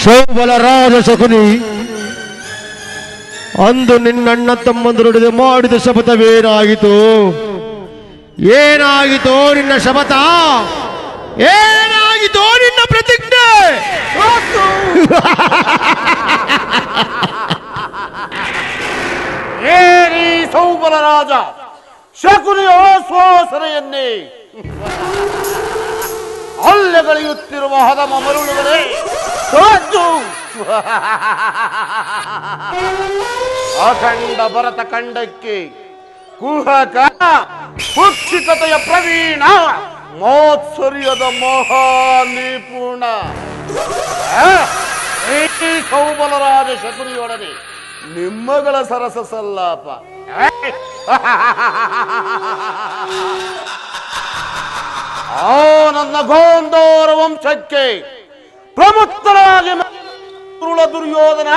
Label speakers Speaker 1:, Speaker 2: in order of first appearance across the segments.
Speaker 1: ಸೌಬಲರಾಜ ಶಕುನಿ, ಅಂದು ನಿನ್ನಣ್ಣ ತಮ್ಮಂದರೊಡನೆ ಮಾಡಿದ ಶಪಥವೇನಾಗಿತು? ಏನಾಗಿತೋ ನಿನ್ನ ಶಪಥ? ಏನಾಗಿತೋ ನಿನ್ನ ಪ್ರತಿಜ್ಞೆ?
Speaker 2: ಏರಿ ಸೌಬಲರಾಜ ಶಕುನಿಯ ಶ್ವಾಸನೆಯನ್ನೇ ಹಲ್ಲೆಗಳೆಯುತ್ತಿರುವ ಹದಮ ಮರುಳುಗಳೇ ಸೋಜು ಅಖಂಡ ಭರತ ಖಂಡಕ್ಕೆ ಕುಹಕ ಕುಕ್ಷಿಕತೆಯ ಪ್ರವೀಣ ಮೋತ್ಸರ್ಯದ ಮಹಾ ನಿಪುಣ ಈ ಸೌಬಲರಾಜ ಶಕುನಿಯೊಡನೆ ನಿಮ್ಮಗಳ ಸರಸ ಸಲ್ಲಾಪ. ಆ ನನ್ನ ಗೋಂದೋರ ವಂಶಕ್ಕೆ ಪ್ರಮುಖರಾಗಿ ದುರ್ಯೋಧನ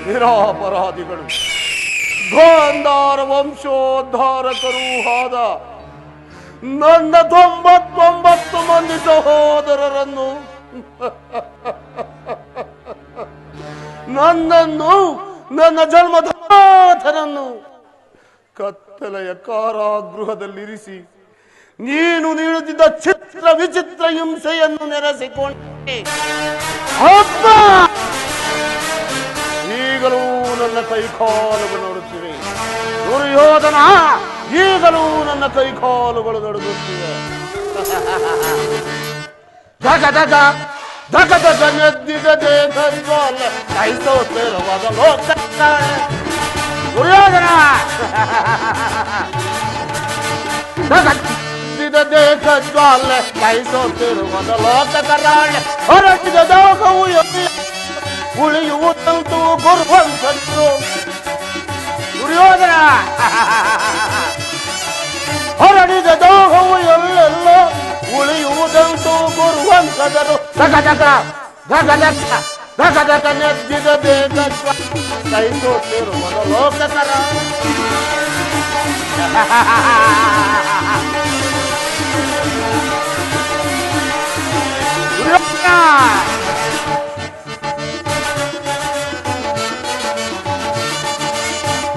Speaker 2: ನಿರಾಪರಾಧಿಗಳು ಗೋಂದಾರ ವಂಶೋದ್ಧಾರಕರೂ ಆದ ನನ್ನ 99 ಮಂದಿ ಸಹೋದರರನ್ನು ನನ್ನನ್ನು ನನ್ನ ಜನ್ಮದಾತನನ್ನು ಕತ್ತಲೆಯ ಕಾರಾಗೃಹದಲ್ಲಿರಿಸಿ ನೀನು ನೀಡುತ್ತಿದ್ದ ಚಿತ್ರ ವಿಚಿತ್ರ ಹಿಂಸೆಯನ್ನು ನೆರೆಸಿಕೊಂಡೆ. ಅಪ್ಪ, ಈಗಲೂ ನನ್ನ ಕೈಕಾಲುಗಳು ನೋಡುತ್ತಿವೆ. ದುರ್ಯೋಧನ, ಈಗಲೂ ನನ್ನ ಕೈಕಾಲುಗಳು ನಡುಗುತ್ತಿವೆ. ಧಗ ಧಗ ಧಗ ಧಗ ನೆದ್ದಿದ ದೇಹಜ್ವಾಲ ಕೈಸೋತಿರುವಾಗ ಲೋಕ ದುರ್ಯೋಧನ ಧಗ ದೇಹಜ್ವಾಲ ಕೈಸೋತಿರುವಾಗ ಲೋಕ ಕರಾಳ ಹೊರಟಿದ ದೋಗವು ಉಳಿಯುವುದಂತೂ ಗುರುವಂತರು. ದುರ್ಯೋಧನ ಹೊರಡಿದ ದೋಹವು ಎಲ್ಲೆಲ್ಲ ಉಳಿಯುವುದಂತೂ ಗುರುವಂತದರು. ಧಗ ಧಗ ಧಗ ಧಗ ಧಗ ಧಗ ನೆದ್ದಿದ ದೇಹ ಕೈಸೋತಿರುವ ಲೋಕಕರ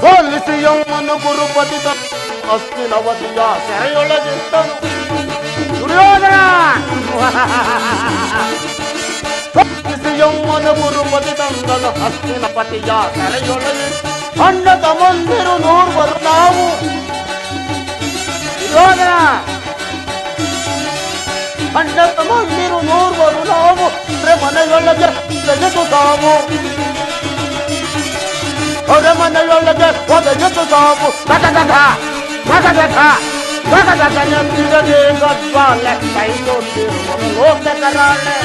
Speaker 2: ಹೋಲಿಸಿ ಯೌವನ ಗುರುಪತಿ ಅಸ್ತಿನವತಿಯ ಸೆರೆಯೊಳಗಿದ್ದನು. ದುರ್ಯೋಧನ ಹೋಲಿಸಿ ಯೌವನ ಗುರುಪತಿ ತಂದನು ಅಸ್ತಿನಪತಿಯ ಸೆರೆಯೊಳಗಿ ಅಣ್ಣ ತಮ್ಮಂದಿರು ನೋರ್ವರು ನಾವು. ದುರ್ಯೋಧನ ಅಣ್ಣ ತಮ್ಮಂದಿರು ನೋರ್ವರು ನಾವು ಮನೆಯೊಳಗೆ ತೆಗೆದು ತಾವು ಮನೆಯೊಳಗೆ ಒದಗಿತು ಸಾವು. ಧಗ ಧಗ ಧಗ ಧಗ ಧಗ ಧಗ ನೆತ್ತಿರದೆ ಗಜ್ವಾಲೆ ಕೈಗೊತ್ತಿರುವ ಲೋಕ ಕರಾಳೆ.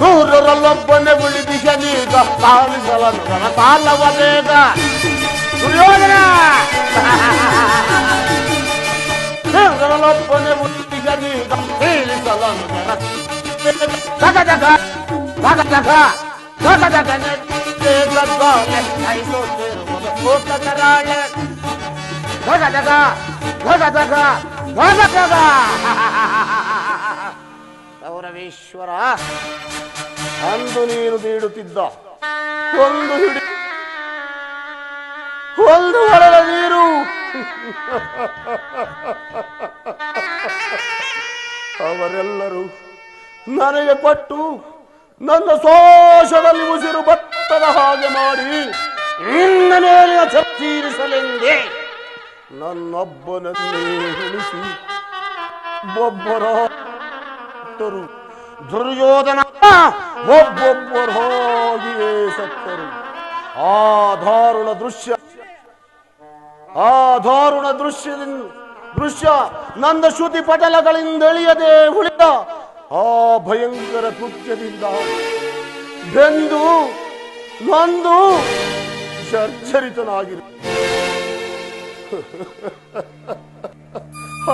Speaker 2: ನೂರರಲ್ಲೊಬ್ಬನೇ ಉಳಿದಿಗನೀಗ ಪಾಲಿಸಲನು ನನ್ನ ಕಾಲವನೇಗ. ದುರ್ಯೋಧನ ನೂರರಲ್ಲೊಬ್ಬನೇ ಉಳಿದಿಗನೀಗ ಪಾಲಿಸಲನು ಧಗ ಧಗ ಧಗ ಧಗ ಧಗ ಧಗ ಗಜ್ವಾಲೆ ಕೈಗೊತ್ತಿರುವ ಲೋಕ ಕರಾಳೆ. ಧಗ ಧಗ ಧಗ ಧಗ ಧಗ ಧಗ. ಗೌರವೇಶ್ವರ, ಅಂದು ನೀನು ನೀಡುತ್ತಿದ್ದ ಒಂದು ಹೊಳೆಯ ನೀರು ಅವರೆಲ್ಲರೂ ನನಗೆ ಕೊಟ್ಟು ನನ್ನ ಶೋಷದಲ್ಲಿ ಉಸಿರು ಭತ್ತದ ಹಾಗೆ ಮಾಡಿ ನಿನ್ನ ಮೇಲಿನ ತೀರಿಸಲೆಂದೇ ನನ್ನೊಬ್ಬನನ್ನೇ ಉಳಿಸಿ ಒಬ್ಬರಾದರು. ದುರ್ಯೋಧನ ಒಬ್ಬೊಬ್ಬರಾಗಿಯೇ ಸತ್ತರು. ಆ ದಾರುಣ ದೃಶ್ಯ ನನ್ನ ಶ್ರುತಿ ಪಟಲಗಳಿಂದೆಳೆಯದೆ ಉಳಿದ ಆ ಭಯಂಕರ ಕೃತ್ಯದಿಂದ ಬೆಂದು ನೊಂದು ಜರ್ಜರಿತನಾಗಿರು.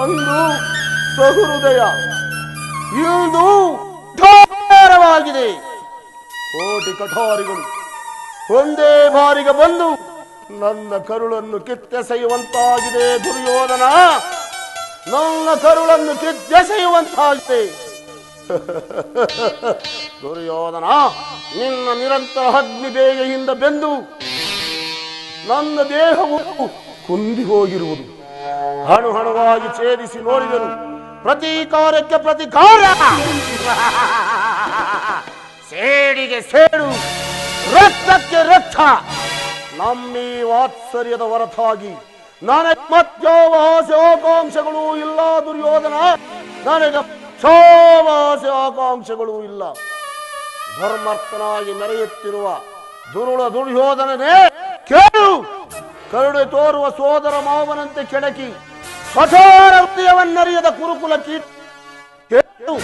Speaker 2: ಅಂದು ಸಹೃದಯ ಇದು ಘೋರವಾಗಿದೆ. ಕೋಟಿ ಕಠೋರಿಗಳು ಒಂದೇ ಬಾರಿಗೆ ಬಂದು ನನ್ನ ಕರುಳನ್ನು ಕಿತ್ತೆಸೆಯುವಂತಾಗಿದೆ. ದುರ್ಯೋಧನ, ನನ್ನ ಕರುಳನ್ನು ಕಿತ್ತೆಸೆಯುವಂತಾಗಿದೆ. ದುರ್ಯೋಧನ, ನಿನ್ನ ನಿರಂತರ ಅಗ್ನಿ ಬೇಗೆಯಿಂದ ಬೆಂದು ನನ್ನ ದೇಹವು ಕುಂದಿ ಹೋಗಿರುವುದು ಹಣು ಹಣವಾಗಿ ಛೇದಿಸಿ ನೋಡಿದನು. ಪ್ರತೀಕಾರಕ್ಕೆ ಪ್ರತೀಕಾರ, ಸೇಡಿಗೆ ಸೇಡು, ರಕ್ತಕ್ಕೆ ರಕ್ತ. ನಮ್ಮೀ ವಾತ್ಸರ್ಯದ ಹೊರತಾಗಿ ನನಗೆ ಮತ್ಯಾವ ಆಸೆ ಆಕಾಂಕ್ಷೆಗಳೂ ಇಲ್ಲ. ದುರ್ಯೋಧನ, ನನಗೆ ಯಾವ ಆಸೆ ಆಕಾಂಕ್ಷೆಗಳೂ ಇಲ್ಲ. ಧರ್ಮರ್ಥನಾಗಿ ಮೆರೆಯುತ್ತಿರುವ ದುರ್ಯೋಧನನೇ ಕೇಳು. ಕರುಣೆ ತೋರುವ ಸೋದರ ಮಾವನಂತೆ ಕೆಡಕಿ ಕಠೋರ ಹೃದಯವನ್ನರಿಯದ ಕುರುಕುಲ ಕೇಳು.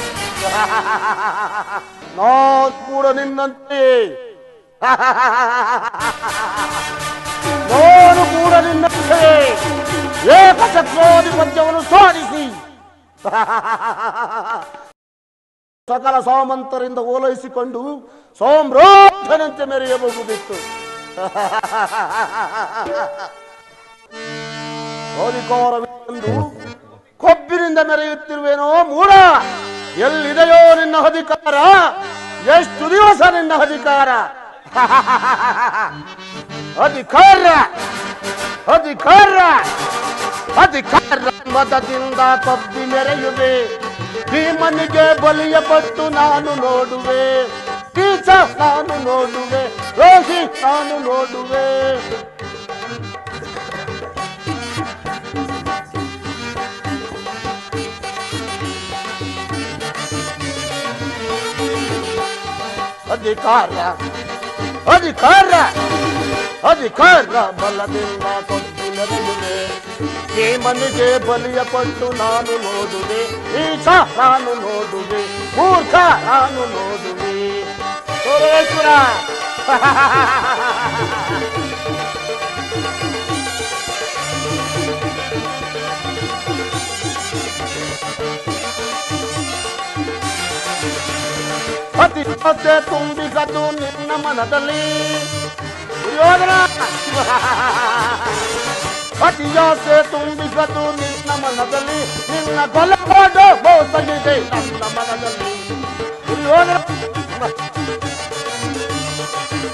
Speaker 2: ನಾನು ಕೂಡ ನಿನ್ನಂತೆ ಏಕಚಕ್ರಾಧಿಪತ್ಯವನ್ನು ಸಾಧಿಸಿ ಸಕಲ ಸಾಮಂತರಿಂದ ಓಲೈಸಿಕೊಂಡು ಸಾಮ್ರಾಜ್ಯನಂತೆ ಮೆರೆಯಬಹುದಿತ್ತು. ಅಧಿಕಾರವೆಂದು ಕೊಬ್ಬಿನಿಂದ ಮೆರೆಯುತ್ತಿರುವೇನೋ ಮೂಢ. ಎಲ್ಲಿದೆಯೋ ನಿನ್ನ ಅಧಿಕಾರ? ಎಷ್ಟು ದಿವಸ ನಿನ್ನ ಅಧಿಕಾರ? ಅಧಿಕಾರ ಅಧಿಕಾರ ಅಧಿಕಾರ ಮತದಿಂದ ಕೊಬ್ಬಿ ಮೆರೆಯುವೆ. ಭೀಮನಿಗೆ ಬಲಿಯ ಪಟ್ಟು ನಾನು ನೋಡುವೆ. ಕೀಚ ನಾನು ನೋಡುವೆ. ರೋಹಿ ನಾನು ನೋಡುವೆ. ಅಧಿಕಾರ ಅಧಿಕಾರ ಅಧಿಕಾರ ಬಲದಿಂದ ಕೊಬ್ಬಿ ಮೆರೆಯುವೆ. ಭೀಮನಿಗೆ ಬಲಿಯ ಪಟ್ಟು ನಾನು ನೋಡುವೆ. ಈಚ ನಾನು ನೋಡುವೆ. ಮೂರ್ಖ ನಾನು ನೋಡುವೆ. ಸುರೇಶ್ವರ ಅತಿ ಆಸೆ ತುಂಬಿಗದು ನಿನ್ನ ಮನದಲ್ಲಿ. ದುರ್ಯೋಧನ, ಅತಿ ಆಸೆ ತುಂಬಿಗದು ನಿನ್ನ ಮನದಲ್ಲಿ. ನಿನ್ನ ಕೊಲೆ ಮಾಡೋ ಮೋಸಗಿದೆ ನನ್ನ ಮನದಲ್ಲಿ. ದುರ್ಯೋಧನ,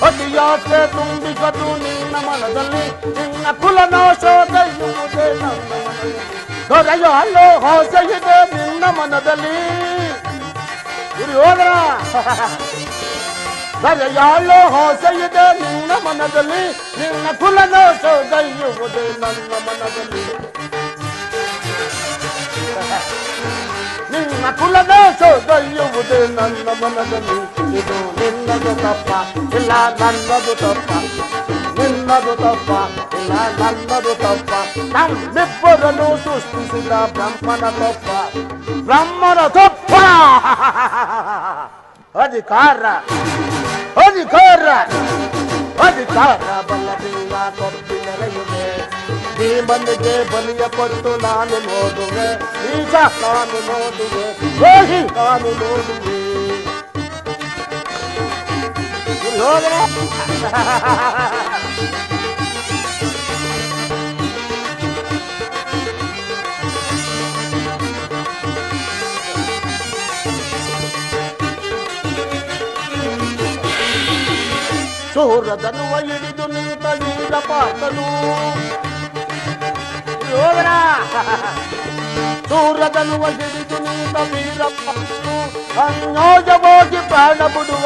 Speaker 2: ಅತಿ ಆಸೆ ತುಂಬಿಗದು ನಿನ್ನ ಮನದಲ್ಲಿ. ನಿನ್ನ ಕುಲನಾಶ ದೈಯುವುದೇ ನನ್ನ ಮನದಲ್ಲಿ. ದೊರೆಯಲು ಆಸೆ ಇದೆ ನಿನ್ನ ಮನದಲ್ಲಿ. ದುರ್ಯೋಧನ, ದರೆಯಾಳೋ ಆಸೆ ಇದೆ ನಿನ್ನ ಮನದಲ್ಲಿ. ನಿನ್ನ ಕುಲನಾಶ ದೈಯುವುದೇ ನನ್ನ ಮನದಲ್ಲಿ. ನಿನ್ನ ಕುಲನಾಶ ದೈಯುವುದೇ ನನ್ನ ಮನದಲ್ಲಿ. ಇದು ನಿನ್ನದು ತಪ್ಪ ಇಲ್ಲ ನನ್ನದು ತಪ್ಪ. ನಿನ್ನದು ತಪ್ಪ ಇಲ್ಲ ನನ್ನದು ತಪ್ಪ. ನಮ್ಮಿಬ್ಬರನ್ನು ಸೃಷ್ಟಿಸಿದ ಬ್ರಹ್ಮನ ತಪ್ಪ. ಬ್ರಹ್ಮನ ತಪ್ಪ. ಅಧಿಕಾರ ಅಧಿಕಾರ ಅಧಿಕಾರ ಬಲದಿಂದ ಕೊಬ್ಬಿ ಮೆರೆಯುವೆ. ಭೀಮನಿಗೆ ಬಲಿಯ ಪಟ್ಟು ನಾನು ನೋಡುವೆ. ಈಚ ನಾನು ನೋಡುವೆ. ರೋಹಿ ನಾನು ನೋಡುವೆ. ಸೂರದನುವ ಹಿಡಿದು ನಿಂತ ವೀರಪಾತನು. ಸೂರದನುವ ಹಿಡಿದು ನಿಂತ ವೀರಪಾತನು. ಅನ್ಯೋಜವಾಗಿ ಪ್ರಾಣ ಬಿಡುವ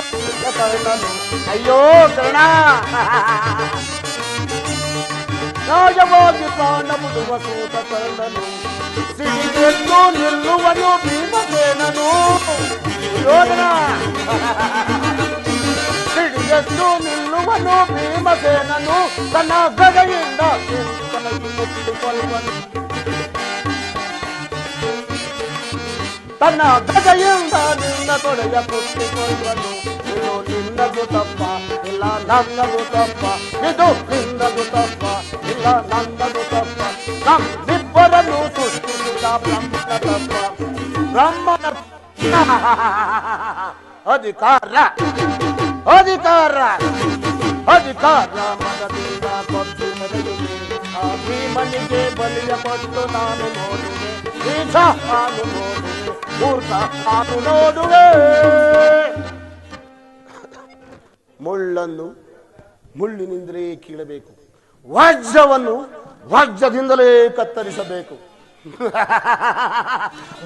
Speaker 2: ಕರ್ಣನು. ಅಯ್ಯೋ ಕರ್ಣ, ನ್ಯಾಯವಾಗಿ ಪ್ರಾಣ ಬಿಡುವ ಸೂತ ಕರ್ಣನು. ಸಿಡಿಗೆದ್ದು ನಿಲ್ಲುವನು ಭೀಮಸೇನನು. ಯೋಧನ, ಸಿಡಿಗೆದ್ದು ನಿಲ್ಲುವನು ಭೀಮಸೇನನು. ತನ್ನ ಗದೆಯಿಂದ ಮುಟ್ಟಿಕೊಳ್ಳುವನು. ತನ್ನ ಗದೆಯಿಂದ ನಿನ್ನ ತೊಡೆಯ ಮುಟ್ಟಿಕೊಳ್ಳುವನು. ಇದು ನಿನ್ನದು ತಪ್ಪ ಇಲ್ಲ ನನ್ನದು ತಪ್ಪ. ಇದು ನಿನ್ನದು ತಪ್ಪ ಇಲ್ಲ ನನ್ನದು ತಪ್ಪ. ನಮ್ಮಿಬ್ಬರನ್ನು ಸೃಷ್ಟಿಸಿದ ಬ್ರಹ್ಮನ ತಪ್ಪ. ಬ್ರಹ್ಮನ ಅಧಿಕಾರ ಅಧಿಕಾರ ಅಧಿಕಾರ ಮದದಿಂದ ಕೊಟ್ಟು ಮೆರೆಯುವೆ. ಆ ಭೀಮನಿಗೆ ಬಲಿಯ ಕೊಟ್ಟು ನಾನು ನೋಡುವೆ. ಈಶ ನಾನು ನೋಡುವೆ, ಮೂರ್ಖ ನಾನು ನೋಡುವೆ. ಮುಳ್ಳನ್ನು ಮುಳ್ಳಿನಿಂದಲೇ ಕೀಳಬೇಕು, ವಜ್ರವನ್ನು ವಜ್ರದಿಂದಲೇ ಕತ್ತರಿಸಬೇಕು.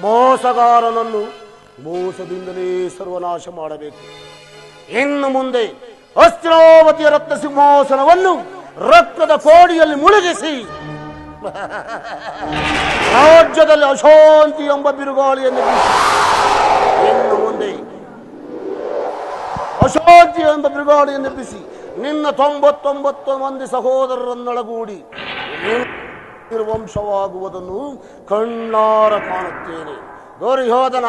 Speaker 2: ಮೋಸಗಾರನನ್ನು ಮೋಸದಿಂದಲೇ ಸರ್ವನಾಶ ಮಾಡಬೇಕು. ಇನ್ನು ಮುಂದೆ ಹಸ್ತಿನಾವತಿಯ ರತ್ನ ಸಿಂಹಾಸನವನ್ನು ರಕ್ತದ ಕೋಡಿಯಲ್ಲಿ ಮುಳುಗಿಸಿ ರಾಜ್ಯದಲ್ಲಿ ಅಶಾಂತಿ ಎಂಬ ಬಿರುಗಾಳಿಯನ್ನು ಬೀಸಿ, ಇನ್ನು ಮುಂದೆ ಅಶಾಂತಿ ಎಂಬ ಬಿರುಗಾಳಿಯನ್ನು ಬಿಸಿ ನಿನ್ನ 99 ಮಂದಿ ಸಹೋದರರನ್ನೊಳಗೂಡಿ ನಿರ್ವಂಶವಾಗುವುದನ್ನು ಕಣ್ಣಾರ ಕಾಣುತ್ತೇನೆ. ದುರ್ಯೋಧನ,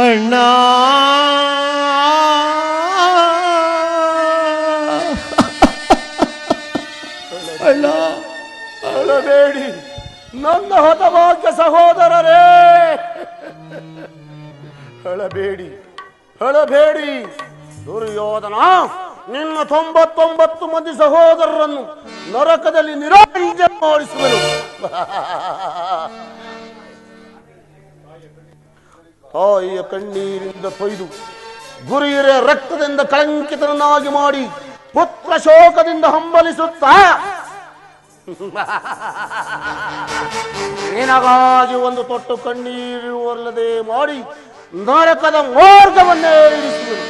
Speaker 1: ಅಣ್ಣ ಅಣ್ಣ
Speaker 2: ಅಳಬೇಡಿ ನನ್ನ ಹತಭಾಗ್ಯ ಸಹೋದರರೇ, ಅಳಬೇಡಿ ಅಳಬೇಡಿ. ದುರ್ಯೋಧನ, ನಿನ್ನ 99 ಮಂದಿ ಸಹೋದರರನ್ನು ನರಕದಲ್ಲಿ ನಿರಾಂಜ ಮಾಡಿಸುವರು. ತಾಯಿಯ ಕಣ್ಣೀರಿಂದ ತೊಯ್ದು ಗುರಿಯರ ರಕ್ತದಿಂದ ಕಳಂಕಿತನನ್ನಾಗಿ ಮಾಡಿ ಪುತ್ರ ಶೋಕದಿಂದ ಹಂಬಲಿಸುತ್ತಾ ನಿನಗಾಗಿ ಒಂದು ತೊಟ್ಟು ಕಣ್ಣೀರು ಒಲ್ಲದೆ ಮಾಡಿ ನರಕದ ಮಾರ್ಗವನ್ನೇ ಇರಿಸುವರು.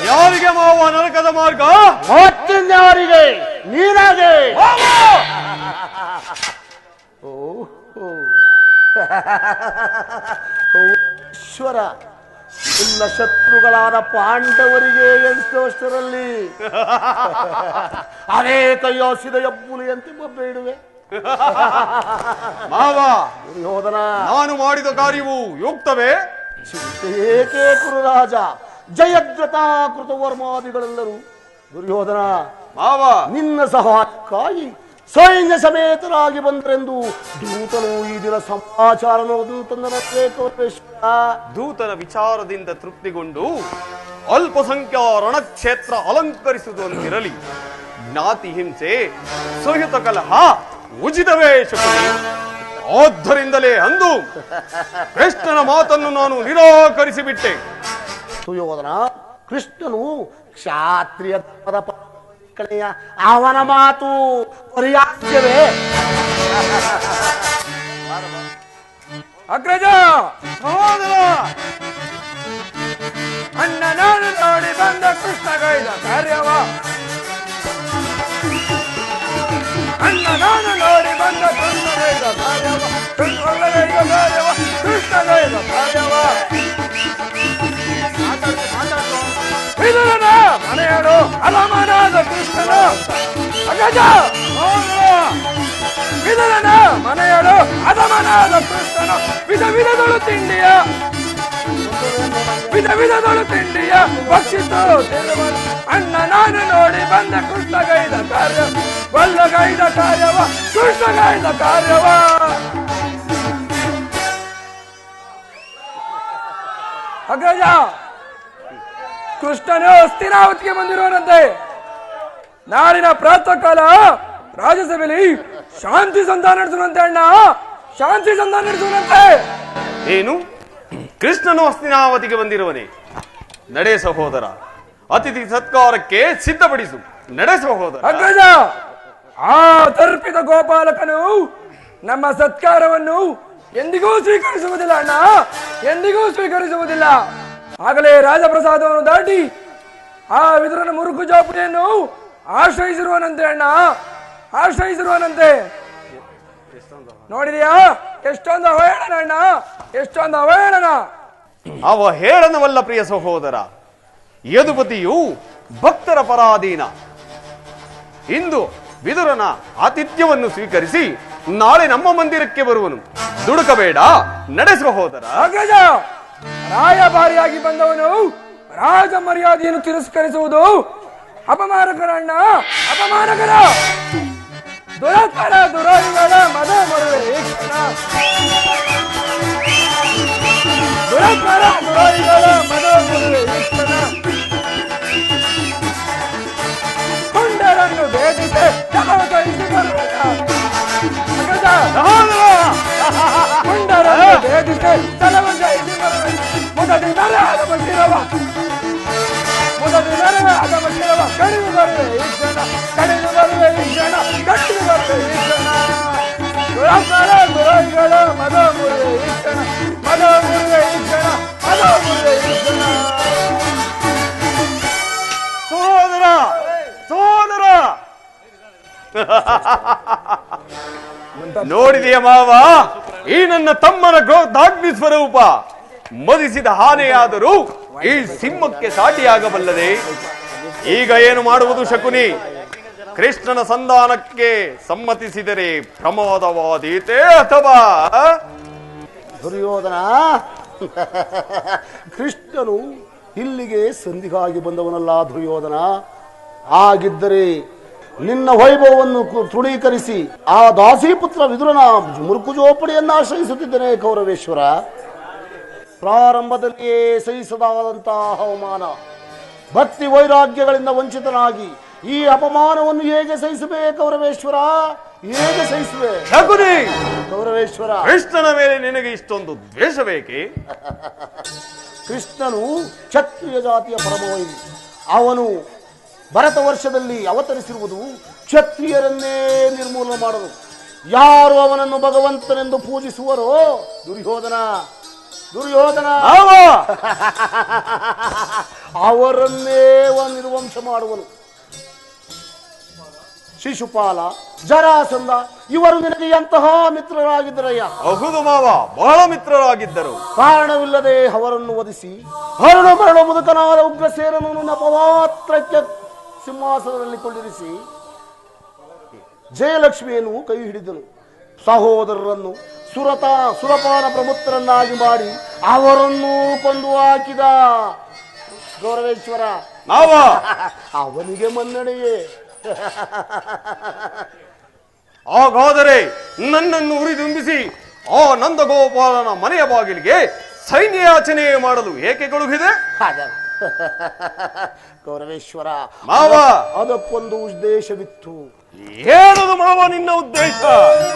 Speaker 3: ಯಾರಿಗೆ ಮಾವ ನರಕದ ಮಾರ್ಗ?
Speaker 2: ಮತ್ತಿನ್ಯಾರಿಗೆ? ನೀನಾಗೆ. ಈಶ್ವರ, ನಿನ್ನ ಶತ್ರುಗಳಾದ ಪಾಂಡವರಿಗೆ ಎಷ್ಟರಲ್ಲಿ ಅದೇ ಕೈಯಾಸಿದ ಎಬ್ಬುಲಿಯಂತೆ ಬೇಡುವೆ.
Speaker 3: ಮಾವ,
Speaker 2: ದುರ್ಯೋಧನ,
Speaker 3: ನಾನು ಮಾಡಿದ ಕಾರ್ಯವು ಯುಕ್ತವೇ?
Speaker 2: ಏಕೆ ಕುರುರಾಜ? ಜಯದ್ರತಾ ಕೃತವರ್ಮಾದಿಗಳೆಲ್ಲರೂ ದುರ್ಯೋಧನ
Speaker 3: ಮಾವ,
Speaker 2: ನಿನ್ನ ಸಹಾಯಕ್ಕಾಗಿ ಸೈನ್ಯ ಸಮೇತರಾಗಿ ಬಂದರೆಂದು ದೂತನು ಈ ದಿನ ಸಮಾಚಾರ
Speaker 3: ದೂತನ ವಿಚಾರದಿಂದ ತೃಪ್ತಿಗೊಂಡು ಅಲ್ಪಸಂಖ್ಯಾ ರಣಕ್ಷೇತ್ರ ಅಲಂಕರಿಸುವುದೊಂದಿರಲಿ. ಜ್ಞಾತಿ ಹಿಂಸೆ, ಸಹಿತ ಕಲಹ ಉಚಿತವೇ ಶಕುನಿ. ಆದ್ದರಿಂದಲೇ ಅಂದು ಕೃಷ್ಣನ ಮಾತನ್ನು ನಾನು ನಿರಾಕರಿಸಿಬಿಟ್ಟೆ.
Speaker 2: ಸುಯೋಧನ, ಕೃಷ್ಣನು ಕ್ಷಾತ್ರಿಯ ಧರ್ಮದ ಕಳೆಯ ಅವನ ಮಾತು ಪರ್ಯಾಪ್ಯವೇ?
Speaker 4: ಅಗ್ರಜ, ಸಹೋದರ, ಅಣ್ಣ ನಾನು ನೋಡಿ ಬಂದ ಕೃಷ್ಣಗೈದ ಕಾರ್ಯವ, ಅಣ್ಣ ನಾನು ನೋಡಿ ಬಂದ ಕೃಷ್ಣಗೈದ ಕಾರ್ಯವ, ಕೃಷ್ಣಗೈದ ಕಾರ್ಯವ, ಕೃಷ್ಣಗೈದ ಕಾರ್ಯವ. ಇದನ್ನ ಮನೆಯಡು ಅಲಮನಾದ ಕೃಷ್ಣನು. ಅಗ್ರಜ, ಇದನ್ನ ಮನೆಯಡು ಅಲಮನಾದ ಕೃಷ್ಣನು ವಿಧ ವಿಧದಳು ತಿಂಡಿಯ ಭಕ್ಷಿಸು ಅಣ್ಣ ನಾನು ನೋಡಿ ಬಂದ ಕೃಷ್ಣಗೈದ ಕಾರ್ಯ ವಲ್ಲಗೈದ ಕಾರ್ಯವ, ಕೃಷ್ಣಗೈದ ಕಾರ್ಯವ. ಅಗ್ರಜ, ಕೃಷ್ಣನು ಹಸ್ತಿನಾವತಿಗೆ ಬಂದಿರುವನಂತೆ. ನಾಳಿನ ಪ್ರಾತಃ ಕಾಲ ರಾಜ್ಯಸಭೆಯಲ್ಲಿ ಶಾಂತಿ ಸಂಧಾನ ನಡೆಸುವಂತೆ ಅಣ್ಣ, ಶಾಂತಿ ಸಂಧಾನ ನಡೆಸುವಂತೆ.
Speaker 3: ಏನು? ಕೃಷ್ಣನು ಹಸ್ತಿನಾವತಿಗೆ ಬಂದಿರುವನೇ? ನಡೆ ಸಹೋದರ, ಅತಿಥಿ ಸತ್ಕಾರಕ್ಕೆ ಸಿದ್ಧಪಡಿಸು. ನಡೆ ಸಹೋದರ.
Speaker 4: ಅಗ್ರಜ, ಆ ತರ್ಪಿತ ಗೋಪಾಲಕನು ನಮ್ಮ ಸತ್ಕಾರವನ್ನು ಎಂದಿಗೂ ಸ್ವೀಕರಿಸುವುದಿಲ್ಲ ಅಣ್ಣ, ಎಂದಿಗೂ ಸ್ವೀಕರಿಸುವುದಿಲ್ಲ. ಆಗಲೇ ರಾಜಪ್ರಸಾದವನ್ನು ದಾಟಿ ಆ ವಿದುರನ ಮುರುಕು ಜಾಪುರಿಯನ್ನು ಆಶ್ರಯಿಸಿರುವನಂತೆ ಅಣ್ಣ, ಆಶ್ರಯಿಸಿರುವನಂತೆ. ನೋಡಿದ್ಯಾ ಎಷ್ಟೊಂದು ಅವಹೇಳನ ಅಣ್ಣ, ಎಷ್ಟೊಂದು ಅವಹೇಳನ.
Speaker 3: ಅವಹೇಳನವಲ್ಲ ಪ್ರಿಯ ಸಹೋದರ, ಯದುಪತಿಯು ಭಕ್ತರ ಪರಾಧೀನ. ಇಂದು ವಿದುರನ ಆತಿಥ್ಯವನ್ನು ಸ್ವೀಕರಿಸಿ ನಾಳೆ ನಮ್ಮ ಮಂದಿರಕ್ಕೆ ಬರುವನು. ದುಡುಕಬೇಡ, ನಡೆ ಸಹೋದರ.
Speaker 4: ಅಗ್ರಜ, ರಾಯಭಾರಿಯಾಗಿ ಬಂದವನು ರಾಜ ಮರ್ಯಾದೆಯನ್ನು ತಿರಸ್ಕರಿಸುವುದು ಅಪಮಾನಕರ ಅಣ್ಣ, ಅಪಮಾನಕರ. ದುರಕರ ದುರಾಯಿಗಳ ಮದ ಮರುವೆ ಈ ಕ್ಷಣ. ದುರಕರ ದುರಾಯಿಗಳ ಮದ ಮರುವೆ ಈ ಕ್ಷಣ. ಕೊಂಡರನ್ನು ಭೇದಿಸಿ ಜಗವಹಿಸಿ ಬರುವಾಗ ಕೊಂಡರನ್ನು ಭೇದಿಸಿ ಜಲವಹಿಸಿ ಬರುವೆ. ಮುದದಿನರೇ ಆಗಬಟ್ಟಿರವ, ಮುದದಿನರೇ ಆಗಬಟ್ಟಿರವ. ಕಡಿದು ಬರುವೆ ಈ ಕ್ಷಣ, ಕಡಿದು ಬರುವೆ ಈ ಕ್ಷಣ, ಕಡಿದು ಬರುವೆ ಈ ಕ್ಷಣ. ದುರಕರ ದುರಾಯಿಗಳ ಮದ ಮುರುವೆ ಈ ಕ್ಷಣ, ಮದ ಮುರುವೆ ಈ ಕ್ಷಣ, ಮದ ಮುರುವೆ ಈ ಕ್ಷಣ.
Speaker 3: ಸೋದರ ಸೋದರ ನೋಡಿದೆಯ ಮಾವ, ಈ ನನ್ನ ತಮ್ಮನ ಕ್ರೋಧಾಗ್ನಿ ಸ್ವರೂಪ ಮದಿಸಿದ ಆನೆಯಾದರೂ ಈ ಸಿಂಹಕ್ಕೆ ಸಾಟಿಯಾಗಬಲ್ಲದೆ. ಈಗ ಏನು ಮಾಡುವುದು ಶಕುನಿ? ಕೃಷ್ಣನ ಸಂಧಾನಕ್ಕೆ ಸಮ್ಮತಿಸಿದರೆ ಪ್ರಮಾದವಾದೀತೆ ಅಥವಾ
Speaker 1: ದುರ್ಯೋಧನ, ಕೃಷ್ಣನು ಇಲ್ಲಿಗೆ ಸಂಧಿಗಾಗಿ ಬಂದವನಲ್ಲ ದುರ್ಯೋಧನ. ಆಗಿದ್ದರೆ ನಿನ್ನ ವೈಭವವನ್ನು ತೃಣೀಕರಿಸಿ ಆ ದಾಸಿಪುತ್ರ ವಿದುರನ ಮುರುಕುಜೋಪಡಿಯನ್ನು ಆಶ್ರಯಿಸುತ್ತಿದ್ದೇನೆ ಕೌರವೇಶ್ವರ. ಪ್ರಾರಂಭದಲ್ಲಿಯೇ ಸಹಿಸದಾದಂತಹ ಅವಮಾನ, ಭಕ್ತಿ ವೈರಾಗ್ಯಗಳಿಂದ ವಂಚಿತನಾಗಿ ಈ ಅಪಮಾನವನ್ನು ಹೇಗೆ ಸಹಿಸಬೇ ಕೌರವೇಶ್ವರ? ಹೇಗೆ ಸಹಿಸುವೆ
Speaker 3: ಶಕುನಿ?
Speaker 1: ಕೌರವೇಶ್ವರ,
Speaker 3: ಕೃಷ್ಣನ ಮೇಲೆ ನಿನಗೆ ಇಷ್ಟೊಂದು ದ್ವೇಷ ಬೇಕೆ?
Speaker 1: ಕೃಷ್ಣನು ಕ್ಷತ್ರಿಯ ಜಾತಿಯ ಪರಮವೈರಿ. ಅವನು ಭರತ ವರ್ಷದಲ್ಲಿ ಅವತರಿಸಿರುವುದು ಕ್ಷತ್ರಿಯರನ್ನೇ ನಿರ್ಮೂಲನೆ ಮಾಡಲು. ಯಾರು ಅವನನ್ನು ಭಗವಂತನೆಂದು ಪೂಜಿಸುವರೋ ದುರ್ಯೋಧನ ದುರ್ಯೋಧನ ಅವರನ್ನೇ ನಿರ್ವಂಶ ಮಾಡುವನು. ಶಿಶುಪಾಲ, ಜರಾಸಂಧ ಇವರು ನಿನಗೆ ಎಂತಹ ಮಿತ್ರರಾಗಿದ್ದರಯ್ಯ?
Speaker 3: ಹೌದು ಮಾವ, ಬಹಳ ಮಿತ್ರರಾಗಿದ್ದರು.
Speaker 1: ಕಾರಣವಿಲ್ಲದೆ ಅವರನ್ನು ವಧಿಸಿ ಹರಣ ಮರಣ ಮುದುಕನಾದ ಉಗ್ರಸೇನನನ್ನು ಅಪಮಾತ್ರಕ್ಕೆ ಸಿಂಹಾಸನದಲ್ಲಿ ಕೊಂಡಿರಿಸಿ ಜಯಲಕ್ಷ್ಮಿಯನ್ನು ಕೈ ಹಿಡಿದನು. ಸಹೋದರರನ್ನು ಸುರಪಾನ ಪ್ರಮುಖರನ್ನಾಗಿ ಮಾಡಿ ಅವರನ್ನು ಕೊಂದು ಹಾಕಿದ ಗೌರವೇಶ್ವರ.
Speaker 3: ಮಾವ,
Speaker 1: ಅವನಿಗೆ ಮನ್ನಣೆಯೇ.
Speaker 3: ಹಾಗಾದರೆ ನನ್ನನ್ನು ಉರಿದುಂಬಿಸಿ ಆ ನಂದಗೋಪಾಲನ ಮನೆಯ ಬಾಗಿಲಿಗೆ ಸೈನ್ಯಯಾಚನೆ ಮಾಡಲು ಏಕೆ ಕಳುಹಿದೆ?
Speaker 1: ಗೌರವೇಶ್ವರ,
Speaker 3: ಮಾವ,
Speaker 1: ಅದಕ್ಕೊಂದು ಉದ್ದೇಶವಿತ್ತು.
Speaker 3: ಏನದು ಮಾವ ನಿನ್ನ ಉದ್ದೇಶ?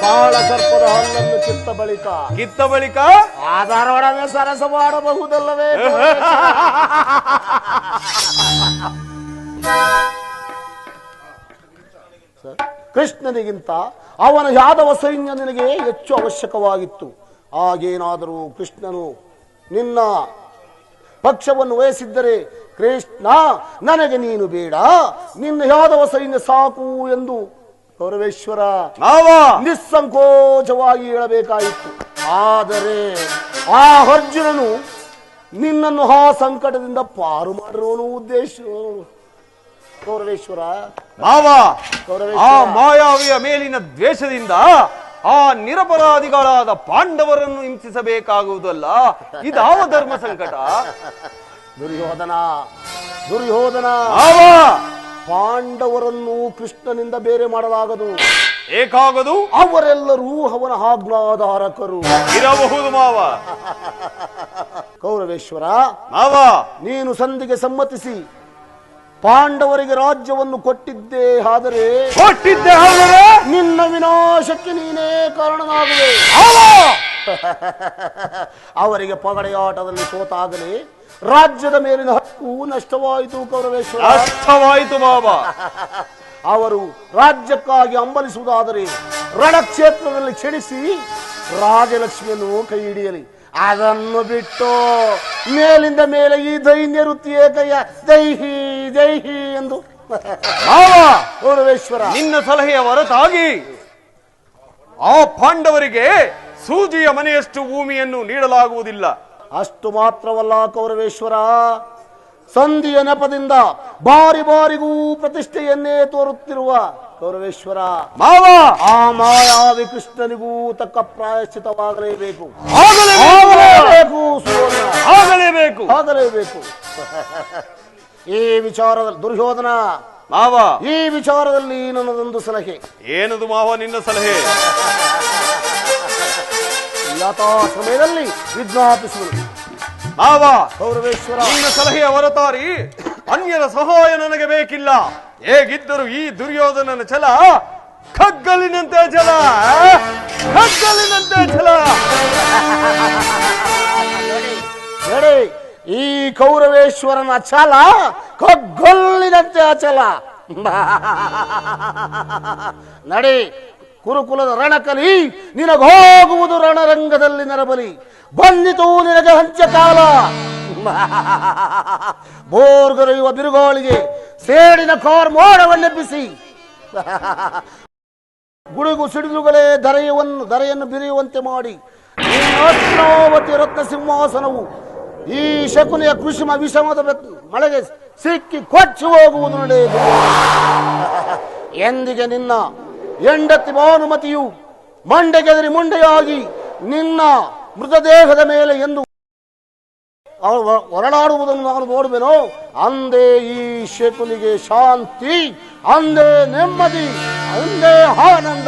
Speaker 1: ಕಾಳ ಸರ್ಪದ ಹಲ್ಲನ್ನು ಕಿತ್ತ ಬಳಿಕ ಆಧಾರವೊಡನೆ ಸರಸ ಮಾಡಬಹುದಲ್ಲವೇ? ಕೃಷ್ಣನಿಗಿಂತ ಅವನ ಯಾದವ ಸೈನ್ಯ ನಿನಗೆ ಹೆಚ್ಚು ಅವಶ್ಯಕವಾಗಿತ್ತು. ಹಾಗೇನಾದರೂ ಕೃಷ್ಣನು ನಿನ್ನ ಪಕ್ಷವನ್ನು ವಹಿಸಿದ್ದರೆ, ಕೃಷ್ಣ ನನಗೆ ನೀನು ಬೇಡ, ನಿನ್ನ ಯಾದವ ಸೈನ್ಯ ಸಾಕು ಎಂದು ಗೌರವೇಶ್ವರ ನಿಸ್ಸಂಕೋಚವಾಗಿ ಹೇಳಬೇಕಾಯಿತು. ಆದರೆ ಆ ಅರ್ಜುನನು ನಿನ್ನನ್ನು ಆ ಸಂಕಟದಿಂದ ಪಾರು ಮಾಡಿರೋನು ಉದ್ದೇಶ ಗೌರವೇಶ್ವರ.
Speaker 3: ಆ ಮಾಯಾವಿಯ ಮೇಲಿನ ದ್ವೇಷದಿಂದ ಆ ನಿರಪರಾಧಿಗಳಾದ ಪಾಂಡವರನ್ನು ಹಿಂಸಿಸಬೇಕಾಗುವುದಲ್ಲ, ಇದಾವ ಧರ್ಮ ಸಂಕಟ?
Speaker 1: ದುರ್ಯೋಧನ, ಪಾಂಡವರನ್ನು ಕೃಷ್ಣನಿಂದ ಬೇರೆ ಮಾಡಲಾಗದು.
Speaker 3: ಏಕಾಗದು?
Speaker 1: ಅವರೆಲ್ಲರೂ ಅವನ ಆಜ್ಞಾಧಾರಕರು
Speaker 3: ಇರಬಹುದು ಮಾವ.
Speaker 1: ಕೌರವೇಶ್ವರ,
Speaker 3: ನೀನು
Speaker 1: ಸಂಧಿಗೆ ಸಮ್ಮತಿಸಿ ಪಾಂಡವರಿಗೆ ರಾಜ್ಯವನ್ನು ಕೊಟ್ಟಿದ್ದೆ ಆದರೆ ನಿನ್ನ ವಿನಾಶಕ್ಕೆ ನೀನೇ ಕಾರಣನಾಗುವೆ. ಅವರಿಗೆ ಪಗಡೆಯಾಟದಲ್ಲಿ ಸೋತಾಗಲೇ ರಾಜ್ಯದ ಮೇಲಿನ ಹಕ್ಕು ನಷ್ಟವಾಯಿತು ಕೌರವೇಶ್ವರ,
Speaker 3: ನಷ್ಟವಾಯಿತು ಬಾಬಾ.
Speaker 1: ಅವರು ರಾಜ್ಯಕ್ಕಾಗಿ ಹಂಬಲಿಸುವುದಾದರೆ ರಣಕ್ಷೇತ್ರದಲ್ಲಿ ಕ್ಷಣಿಸಿ ರಾಜಲಕ್ಷ್ಮಿಯನ್ನು ಕೈ ಹಿಡಿಯಲಿ. ಅದನ್ನು ಬಿಟ್ಟು ಮೇಲಿಂದ ಮೇಲೆ ಈ ದೈನ್ಯ ವೃತ್ತಿಯೇ ಕೈಯ ದೈಹಿ ದೈಹಿ ಎಂದು ಕೌರವೇಶ್ವರ,
Speaker 3: ನಿನ್ನ ಸಲಹೆಯ ಹೊರತಾಗಿ ಆ ಪಾಂಡವರಿಗೆ ಸೂಜಿಯ ಮನೆಯಷ್ಟು ಭೂಮಿಯನ್ನು ನೀಡಲಾಗುವುದಿಲ್ಲ.
Speaker 1: ಅಷ್ಟು ಮಾತ್ರವಲ್ಲ ಕೌರವೇಶ್ವರ, ಸಂಧಿಯ ನೆಪದಿಂದ ಬಾರಿ ಬಾರಿಗೂ ಪ್ರತಿಷ್ಠೆಯನ್ನೇ ತೋರುತ್ತಿರುವ ಕೌರವೇಶ್ವರ,
Speaker 3: ಮಾವ
Speaker 1: ಆ ಮಾಯಾವಿ ಕೃಷ್ಣನಿಗೂ ತಕ್ಕ ಪ್ರಾಯಶ್ಚಿತವಾಗಲೇಬೇಕು.
Speaker 3: ಆಗಲೇಬೇಕು
Speaker 1: ಸುಯೋಧನ,
Speaker 3: ಆಗಲೇಬೇಕು
Speaker 1: ಆಗಲೇಬೇಕು. ಈ ವಿಚಾರದಲ್ಲಿ ದುರ್ಯೋಧನ,
Speaker 3: ಮಾವ
Speaker 1: ಈ ವಿಚಾರದಲ್ಲಿ ನನ್ನದೊಂದು ಸಲಹೆ.
Speaker 3: ಏನದು ಮಾವ ನಿನ್ನ ಸಲಹೆ?
Speaker 1: ಯಥಾ ಸಮಯದಲ್ಲಿ ವಿಜ್ಞಾಪಿಸುವುದು.
Speaker 3: ಮಾವ
Speaker 1: ಕೌರವೇಶ್ವರ,
Speaker 3: ನಿನ್ನ ಸಲಹೆಯ ಹೊರತಾರಿ ಅನ್ಯರ ಸಹಾಯ ನನಗೆ ಬೇಕಿಲ್ಲ. ಹೇಗಿದ್ದರೂ ಈ ದುರ್ಯೋಧನನ ಛಲ ಕಗ್ಗಲಿನಂತೆ ಛಲ, ಕಗ್ಗಲಿನಂತೆ ಛಲ.
Speaker 1: ನೋಡಿ, ಈ ಕೌರವೇಶ್ವರನ ಛಲ ಕಗ್ಗೊಲ್ಲಿನಂತೆ ಅಚಲ. ನಡಿ, ಕುರುಕುಲದ ರಣಕಲಿ, ನಿನಗೋಗುವುದು ರಣರಂಗದಲ್ಲಿ ನರಬಲಿ. ಬಂದಿತು ನಿನಗೆ ಹಂಚಕಾಲ. ಬೋರ್ಗರೆಯುವ ಬಿರುಗಾಳಿಗೆ ಸೇಡಿನ ಕಾರ್ಮೋಡವನ್ನೆಬ್ಬಿಸಿ ಗುಡುಗು ಸಿಡಿಲುಗಳೇ ಧರೆಯನ್ನು ಬಿರಿಯುವಂತೆ ಮಾಡಿ ಅಶ್ನಾವತಿ ರತ್ನ ಸಿಂಹಾಸನವು ಈ ಶಕುನಿಯ ಕೃಷಿಮ ವಿಷಮದ ಮಳೆಗೆ ಸಿಕ್ಕಿ ಕೊಚ್ಚಿ ಹೋಗುವುದು ನಡೆಯುವುದು. ಎಂದಿಗೆ ನಿನ್ನ ಹೆಂಡತಿ ಭಾನುಮತಿಯು ಮಂಡೆಗೆದರಿ ಮುಂಡೆಯಾಗಿ ನಿನ್ನ ಮೃತದೇಹದ ಮೇಲೆ ಎಂದು ಹೊರಡಾಡುವುದನ್ನು ನಾನು ನೋಡುವೆನೋ, ಅಂದೇ ಈ ಶಕುನಿಗೆ ಶಾಂತಿ, ಅಂದೇ ನೆಮ್ಮದಿ, ಅಂದೇ ಆನಂದ.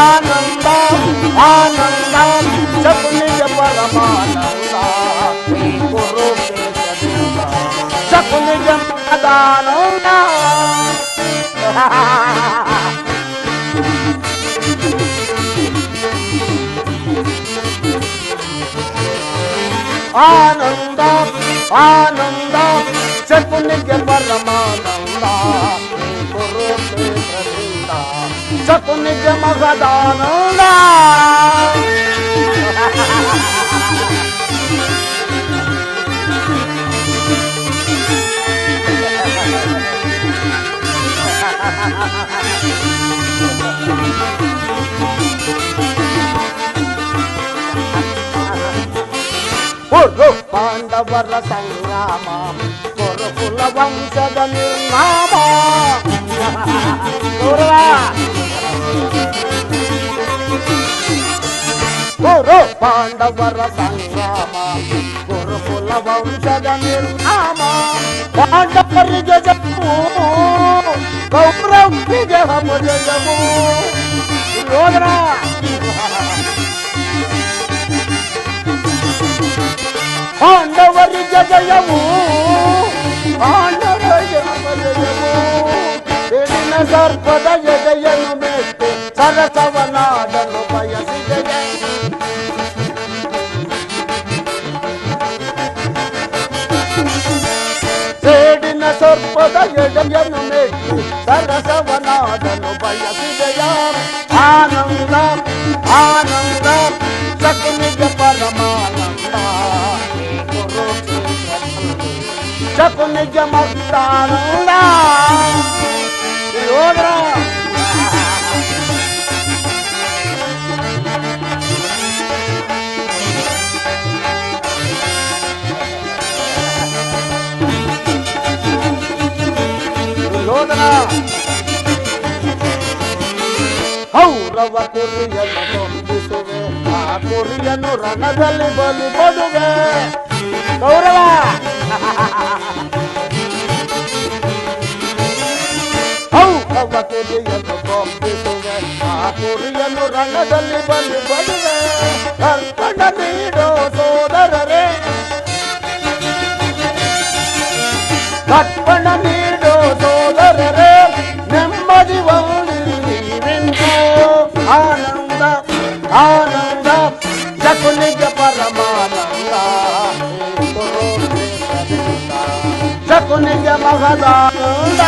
Speaker 1: ಆನಂದ ಆನಂದ ಶಕುನಿಗೆ ಪರಮಾನಂದ, ಶಕುನಿಗೆ ಮದಾನಂದ. ಆನಂದ ಆನಂದ ಶಕುನಿಗೆ ಪರಮಾನಂದ, ಕುರುಕ್ಷೇತ್ರದಿಂದ ಶಕುನಿಗೆ ಮಗದಾನಂದ. ಪಾಂಡವರ ಸಂಗ್ರಾಮ, ಕುರುಕುಲ ವಂಶದ ನಿರ್ನಾಮ. ಗುರು ಪಾಂಡವರ ಸಂಗ್ರಾಮ, ಗುರುಕುಲ ವಂಶದ ನಿರ್ನಾಮ. ಪಾಂಡವರಿಗೆ ಜಪು, ಕೌರವರಿಗೆ ಅಪಜಯವು. ಪಾಂಡವರಿಗೆ ಜಯವು, ಪಾಂಡವರಿಗೆ ಅಪಜಯವು. ಬೆಳಿನ ಸರ್ಪದ ಎದೆಯನ್ನು ಮೆಟ್ಟಿ ಸರಸವನಾಡಲು ಬಯಸಿದೆಯೇ. ಸೇಡಿನ ಸರ್ಪದ ಎದೆಯನ್ನು ಮೆಟ್ಟಿ ಸರಸವನಾಡಲು ಬಯಸಿದೆಯ. ಆನಂದ ಆನಂದ ಶಕುನಿಗೆ ಪರಮಾನಂದ, ಶಕುನಿಗೆ ಮಗ್ನಾನಂದ. ಹೋದ್ರ ದುರ್ಯೋಧನ ಕೌರವ ಕುರಿಯನ್ನು ಕೊಂದಿಸುವೆ, ಆ ಕುರಿಯನ್ನು ರಣದಲ್ಲಿ ಬಲಿ ಕೊಡುವೆ. ಕೌರವ ಕೌರವ ಕುರಿಯನ್ನು ಕೊಂದಿಸುವೆ, ಆ ಕುರಿಯನ್ನು ರಣದಲ್ಲಿ ಬಲಿ ಕೊಡುವೆ. ಕರ್ಕಂಡ ನೀಡೋ ಸೋದರರೇ, ಕರ್ಕಂಡ ನೀಡೋ ಸೋದರರೇ, ನೆಮ್ಮದಿ ನೀವೆಂದು. ಆನಂದ ಆನಂದ ಶಕುನಿಗೆ ಪರಮಾನಂದ, ಶಕುನಿಗೆ ಮಗದಾನಂದ.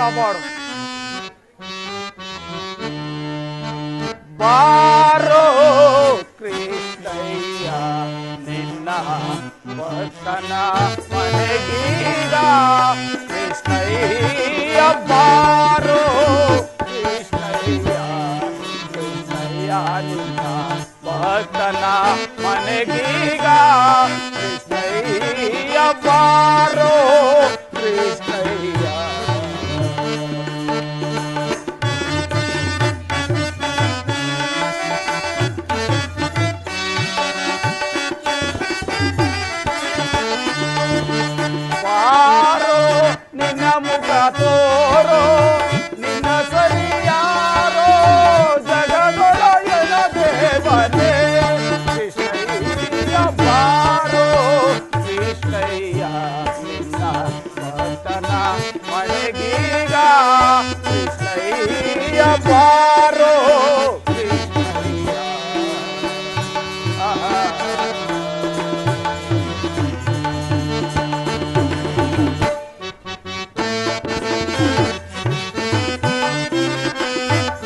Speaker 4: ಕಾಪಾಡು. ಬಾರೋ ಕೃಷ್ಣಯ್ಯ ನಿನ್ನ ಭಕ್ತನ ಮನೆಗೀಗ ಕೃಷ್ಣಯ್ಯ ಬಾರೋ ಕೃಷ್ಣಯ್ಯ ಕೃಷ್ಣಯ್ಯ ನಿನ್ನ ಭಕ್ತನ ಮನೆಗೀಗ ಕೃಷ್ಣಯ್ಯ ಬಾರೋ ಕೃಷ್ಣಯ್ಯ. ನಿನ್ನ ಮುಖ ತೋರೋ ನಿನ್ನ ಸರಿಯಾರೋ ಜಗದೊಳಯನ ದೇವನೇ ಕೃಷ್ಣಯ್ಯ ಬಾರೋ ಕೃಷ್ಣಯ್ಯ ನಿನ್ನ ಭಕ್ತನ ಮನೆಗೀಗ ಕೃಷ್ಣಯ್ಯ ಬಾರೋ ಕೃಷ್ಣಯ್ಯ.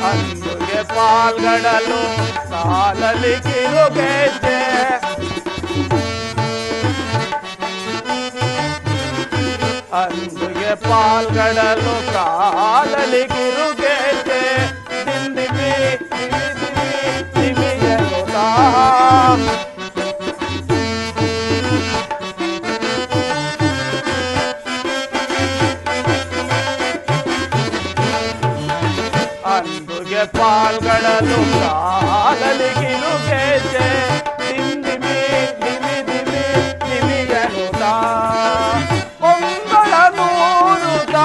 Speaker 4: ಅಂದುಗೆ ಪಾಲ್ಗಡಲು ಸಾಲಲಿ ಕಿರುಗೆಜ್ಜೆ ಅಂದುಗೆ ಪಾಲ್ಗಡಲು ಕಾಲಲಿ ಕಿರುಗೆಜ್ಜೆ ದಿಂದಿಮಿ ದಿಮಿಯನುತಾ ಅಂದುಗೆ ಪಾಲ್ಗಳಲು ಕಾಲಲಿ ಕಿರುಗೆಜ್ಜೆ ದಿಂದಿಮಿ ದಿಮಿ ದಿಮಿ ದಿಮಿಯನುತಾ ಪೊಂಗಳ ನೂರುತ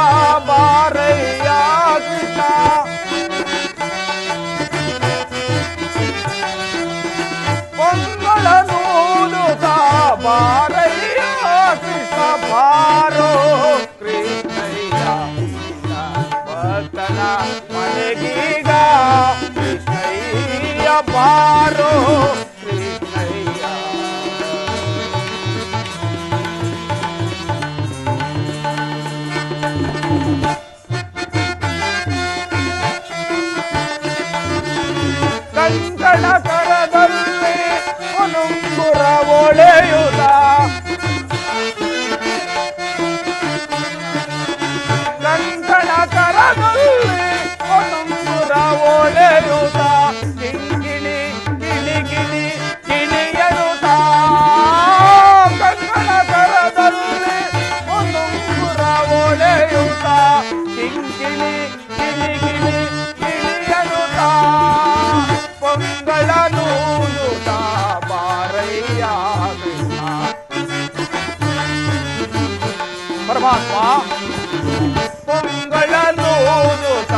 Speaker 4: ಬಾರಯ್ಯ ಕೃಷ್ಣ ಪೊಂಗಳ ನೂರುತ ಬಾರಯ್ಯ ಕೃಷ್ಣ ಬಾರೋ ಕೃಷ್ಣಯ್ಯ ಭಕ್ತನ ಮನೆಗೀಗ ಕೃಷ್ಣಯ್ಯ ಬಾರೋ ಕೃಷ್ಣಯ್ಯ. ಕಂಕಣ ಕರದಲ್ಲಿ ಒನುಂಗುರ ಒಳೆಯುತ್ತ ಕಂಕಣ ಕರದಲ್ಲಿ ಒನುಂಗುರ ಒಳೆಯುತ್ತ ಕಿಂಗಿಣಿ ಗಿಳಿ ಗಿಳಿ ಗಿಳಿಯನುತ್ತ ಕಂಕಣ ಕರದಲ್ಲಿ ಒನುಂಗುರ ಒಳೆಯುತ್ತ ಕಿಂಗಿಣಿ ಗಿಳಿ ಗಿಳಿ ಗಿಳಿಯನುತ್ತ ಪೊಂಗಳ ನೂಲುತ್ತ ಬಾರಯ್ಯ ಕೃಷ್ಣ. ಪರಮಾತ್ಮ ಪೊಂಗಳ ನೂಲುತ್ತ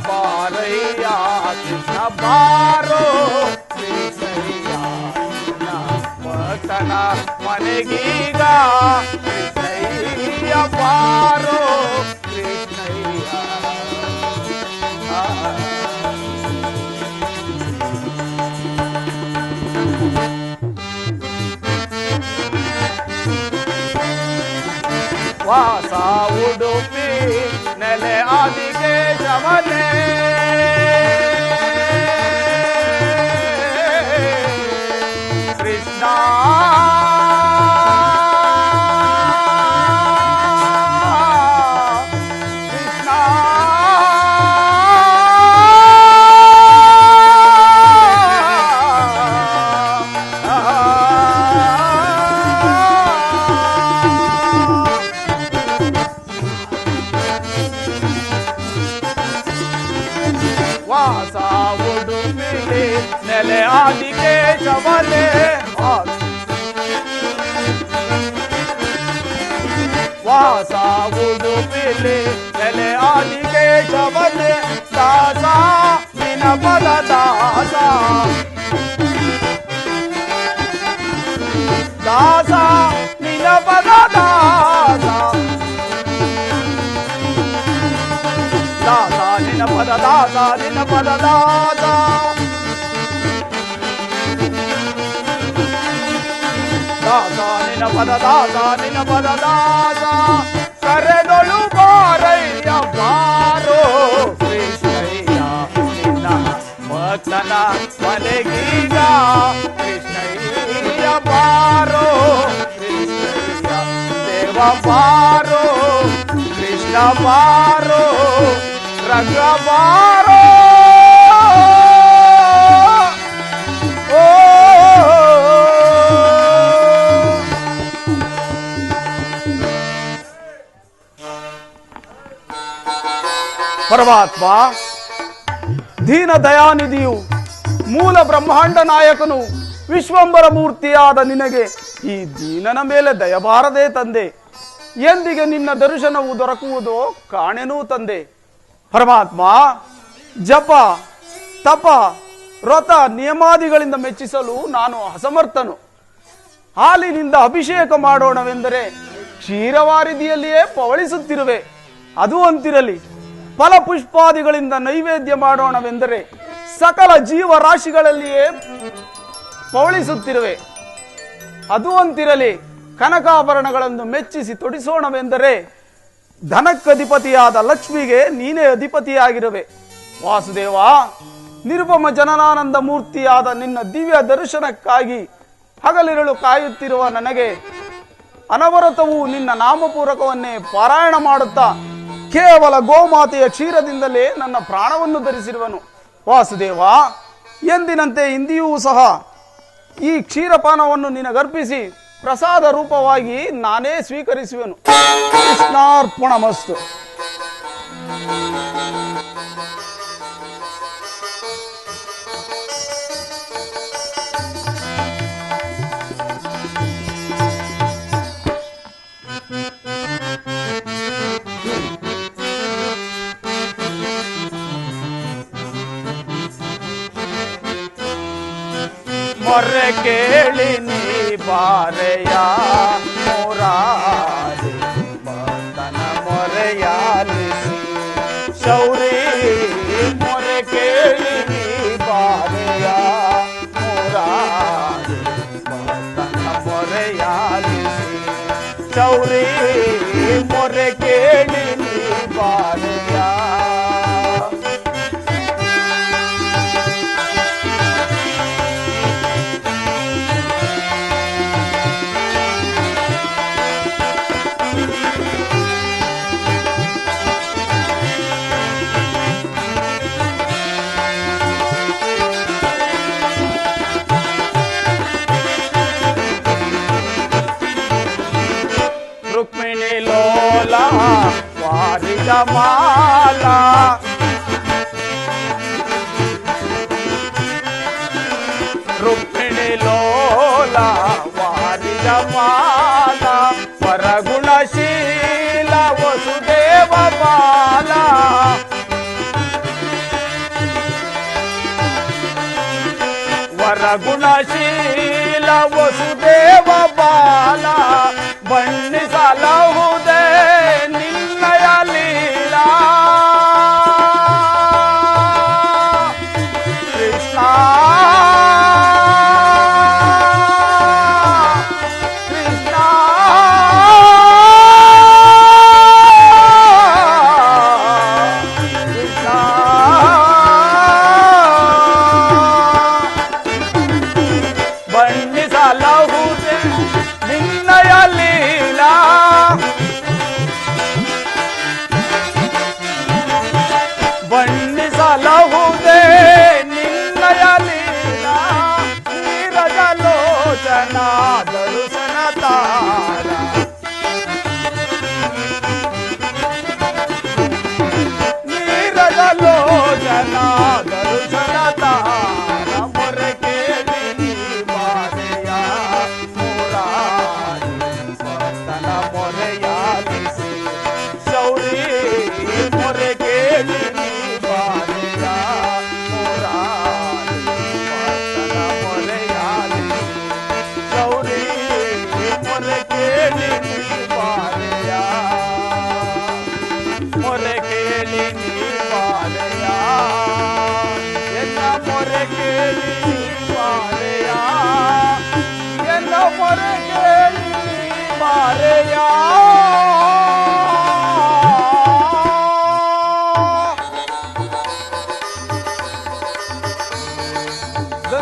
Speaker 4: ಬಾರಯ್ಯ ಕೃಷ್ಣ ಬಾರೋ ಕೃಷ್ಣಯ್ಯ ನಿನ್ನ ಭಕ್ತನ ಮನೆಗೀಗ ಕೃಷ್ಣಯ್ಯ ಬಾರೋ ಕೃಷ್ಣಯ್ಯ. ವಾಸ ಉಡುಪಿ ನೆಲೆ ಆದಿಕೇಶವನೇ ಕೃಷ್ಣ ಕೃಷ್ಣ ವಾಸ ಉಡುಪಿಲಿ ನೆಲೆ ಆದಿಕೇಶವನೇ ವಾಸ ಉಡುಪಿಲಿ ನೆಲೆ ಆದಿಕೇಶವನೇ ದಾಸ ನಿನ ಪದ ದಾಸ ದಾಸ ನಿನ ಪದ ದಾಸ ದಾಸ ನಿನ ಪದ ದಾಸ ನಿನ ಪದ ದಾಸ ದಾಸ ನಿನ ಪದ ದಾಸ ನಿನ ಪದ ದಾಸ ಕರೆದೊಳು ಬಾರಯ್ಯ ಬಾ ಭಕ್ತನ ಮನೆಗೀಗ ಕೃಷ್ಣಯ್ಯ ಬಾರೋ ಕೃಷ್ಣಯ್ಯ ದೇವ ಬಾರೋ ಕೃಷ್ಣ ಬಾರೋ ರಂಗ ಬಾರೋ ಓ ಪರಮಾತ್ಮ ದೀನ ದಯಾನಿಧಿಯು ಮೂಲ ಬ್ರಹ್ಮಾಂಡ ನಾಯಕನು ವಿಶ್ವಂಬರ ಮೂರ್ತಿಯಾದ ನಿನಗೆ ಈ ದೀನನ ಮೇಲೆ ದಯಬಾರದೆ ತಂದೆ. ಎಂದಿಗೆ ನಿನ್ನ ದರ್ಶನವು ದೊರಕುವುದೋ ಕಾಣೆನೂ ತಂದೆ. ಪರಮಾತ್ಮ ಜಪ ತಪ ವ್ರತ ನಿಯಮಾದಿಗಳಿಂದ ಮೆಚ್ಚಿಸಲು ನಾನು ಅಸಮರ್ಥನು. ಹಾಲಿನಿಂದ ಅಭಿಷೇಕ ಮಾಡೋಣವೆಂದರೆ ಕ್ಷೀರವಾರಿದಿಯಲ್ಲಿಯೇ ಪವಳಿಸುತ್ತಿರುವೆ. ಅದು ಅಂತಿರಲಿ, ಫಲಪುಷ್ಪಾದಿಗಳಿಂದ ನೈವೇದ್ಯ ಮಾಡೋಣವೆಂದರೆ ಸಕಲ ಜೀವರಾಶಿಗಳಲ್ಲಿಯೇ ಪವಳಿಸುತ್ತಿರುವೆ. ಅದು ಅಂತಿರಲಿ, ಕನಕಾಭರಣಗಳನ್ನು ಮೆಚ್ಚಿಸಿ ತೊಡಿಸೋಣವೆಂದರೆ ಧನಕ್ಕಧಿಪತಿಯಾದ ಲಕ್ಷ್ಮಿಗೆ ನೀನೇ ಅಧಿಪತಿಯಾಗಿರುವೆ. ವಾಸುದೇವ, ನಿರುಪಮ ಜನನಾನಂದ ಮೂರ್ತಿಯಾದ ನಿನ್ನ ದಿವ್ಯ ದರ್ಶನಕ್ಕಾಗಿ ಹಗಲಿರುಳು ಕಾಯುತ್ತಿರುವ ನನಗೆ ಅನವರತವೂ ನಿನ್ನ ನಾಮಪೂರಕವನ್ನೇ ಪಾರಾಯಣ ಮಾಡುತ್ತಾ ಕೇವಲ ಗೋಮಾತೆಯ ಕ್ಷೀರದಿಂದಲೇ ನನ್ನ ಪ್ರಾಣವನ್ನು ಧರಿಸಿರುವನು. ವಾಸುದೇವ, ಎಂದಿನಂತೆ ಇಂದಿಯೂ ಸಹ ಈ ಕ್ಷೀರಪಾನವನ್ನು ನಿನಗರ್ಪಿಸಿ ಪ್ರಸಾದ ರೂಪವಾಗಿ ನಾನೇ ಸ್ವೀಕರಿಸುವೆನು. ಕೃಷ್ಣಾರ್ಪಣಮಸ್ತು. ಮೊರೆ ಕೇಳಿ ನೀ ಬಾರೆಯ ಮುರಾರಿ ಭಕ್ತನ ಮೊರೆಯಾಲಿಸಿ ಶೌರಿ. ಮೊರೆ ಕೇಳಿ ನೀ ಬಾರೆಯ ಮುರಾರಿ ಭಕ್ತನ ಮೊರೆಯಾಲಿಸಿ ಶೌರಿ. ಮೊರೆ ಕೇಳಿ ನೀ ಬಾರೆಯ ರುಕ್ಮಿಣಿ ಲೋಲ ವಾರಿದ ಮಾಲ. ರುಕ್ಮಿಣಿ ಲೋಲ ವಾರಿದ ಮಾಲ ವರಗುಣಶೀಲ ವಸುದೇವ ಬಾಲ. ವರಗುಣಶೀಲ ವಸುದೇವ ಬಾಲ ಬಣ್ಣಿಸಲಹುದೇ ನಿನ್ನಯ ಲೀಲಾ. ಕೃಷ್ಣ ಕೃಷ್ಣ ಕೃಷ್ಣ ಬಣ್ಣಿಸಲಹುದೇ ನಿನ್ನಯ ಲೀಲಾ.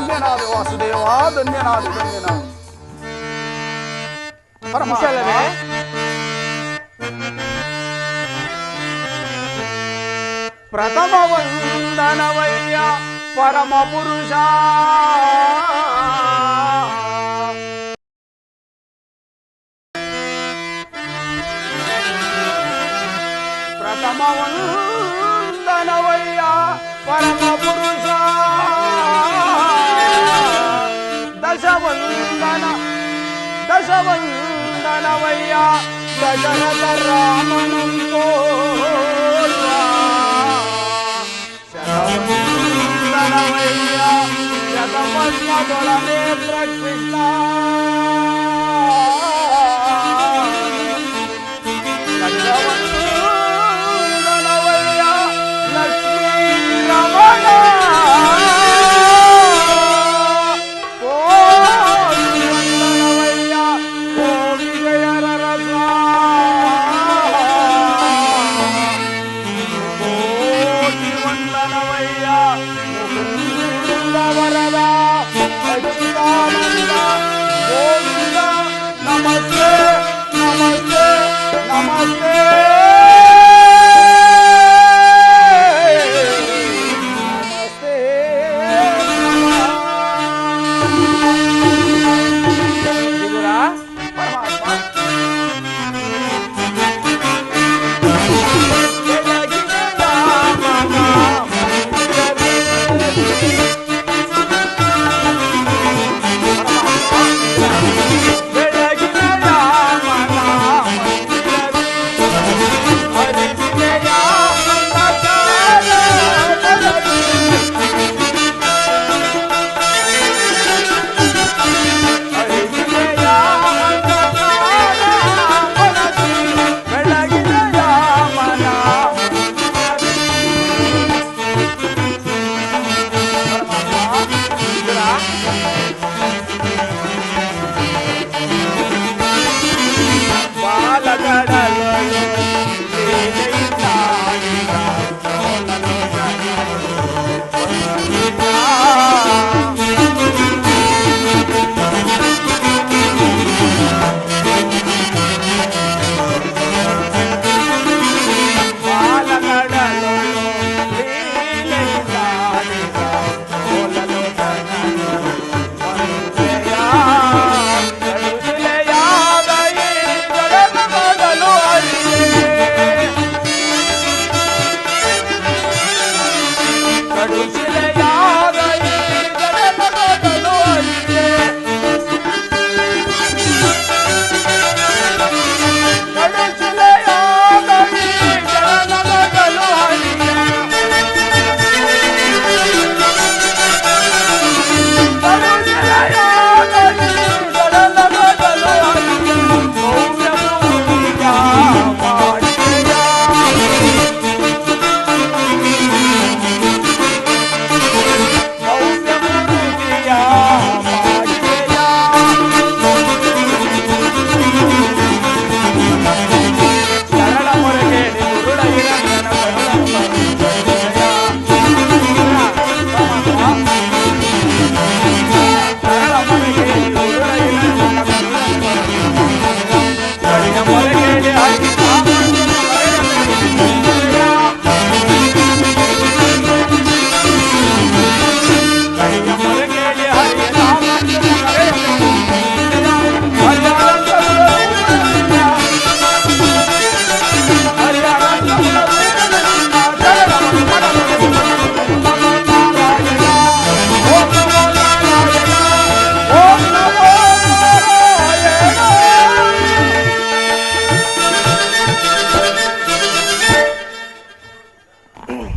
Speaker 4: ಧನ್ಯನಾದ ವಾಸುದೇವ, ಧನ್ಯನಾದ.
Speaker 2: ಕುಶಲವೇ?
Speaker 4: ಪ್ರಥಮ ವಂದನವಯ್ಯ ಪರಮ ಪುರುಷ. ಪ್ರಥಮ ವಂದನವಯ್ಯ ಪರಮ ಪುರುಷ. ದಶವಂದನವಯ್ಯ ದಶರಥ ರಾಮನಂತೋ. ಶತವಂದನವಯ್ಯ ಶತಪದ್ಮದೊಳ ನೇತ್ರ ಕೃಷ್ಣ. ಲಕ್ಷವಂದನವಯ್ಯ ಲಕ್ಷ್ಮೀ ರಮಣ. ನಮಸ್ತೆ ನಮಸ್ತೆ ನಮಸ್ತೆ.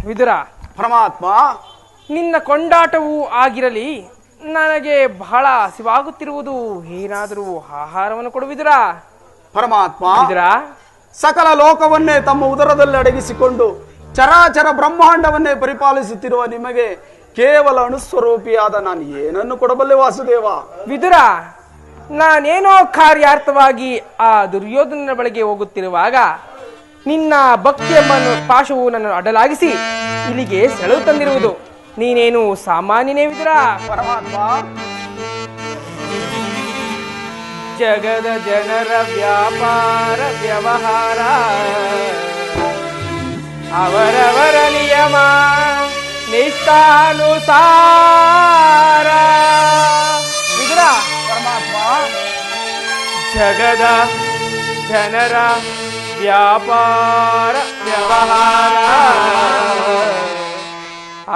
Speaker 2: ವಿದುರ,
Speaker 4: ಪರಮಾತ್ಮ,
Speaker 2: ನಿನ್ನ ಕೊಂಡಾಟವೂ ಆಗಿರಲಿ. ನನಗೆ ಬಹಳ ಹಸಿವಾಗುತ್ತಿರುವುದು. ಏನಾದರೂ ಆಹಾರವನ್ನು ಕೊಡುವಿದುರ?
Speaker 4: ಪರಮಾತ್ಮ,
Speaker 2: ವಿದುರ,
Speaker 4: ಸಕಲ ಲೋಕವನ್ನೇ ತಮ್ಮ ಉದರದಲ್ಲಿ ಅಡಗಿಸಿಕೊಂಡು ಚರಾಚರ ಬ್ರಹ್ಮಾಂಡವನ್ನೇ ಪರಿಪಾಲಿಸುತ್ತಿರುವ ನಿಮಗೆ ಕೇವಲ ಅಣುಸ್ವರೂಪಿಯಾದ ನಾನು ಏನನ್ನು ಕೊಡಬಲ್ಲೆ ವಾಸುದೇವ?
Speaker 2: ವಿದುರ, ನಾನೇನೋ ಕಾರ್ಯಾರ್ಥವಾಗಿ ಆ ದುರ್ಯೋಧನನ ಬಳಿಗೆ ಹೋಗುತ್ತಿರುವಾಗ ನಿನ್ನ ಭಕ್ತಿಯಮ್ಮನ್ನು ಪಾಶವು ನನ್ನನ್ನು ಅಡ್ಡಲಾಗಿಸಿ ಇಲ್ಲಿಗೆ ಸೆಳೆದು ತಂದಿರುವುದು.
Speaker 5: ನೀನೇನು ಸಾಮಾನ್ಯನೇ ವಿದುರ.
Speaker 4: ಪರಮಾತ್ಮ
Speaker 5: ಜಗದ ಜನರ ವ್ಯಾಪಾರ ವ್ಯವಹಾರ ಅವರವರ ನಿಯಮ ನಿಷ್ಠಾನುಸಾರ. ವಿದುರ,
Speaker 4: ಪರಮಾತ್ಮ
Speaker 5: ಜಗದ ಜನರ ವ್ಯಾಪಾರ ವ್ಯವಹಾರ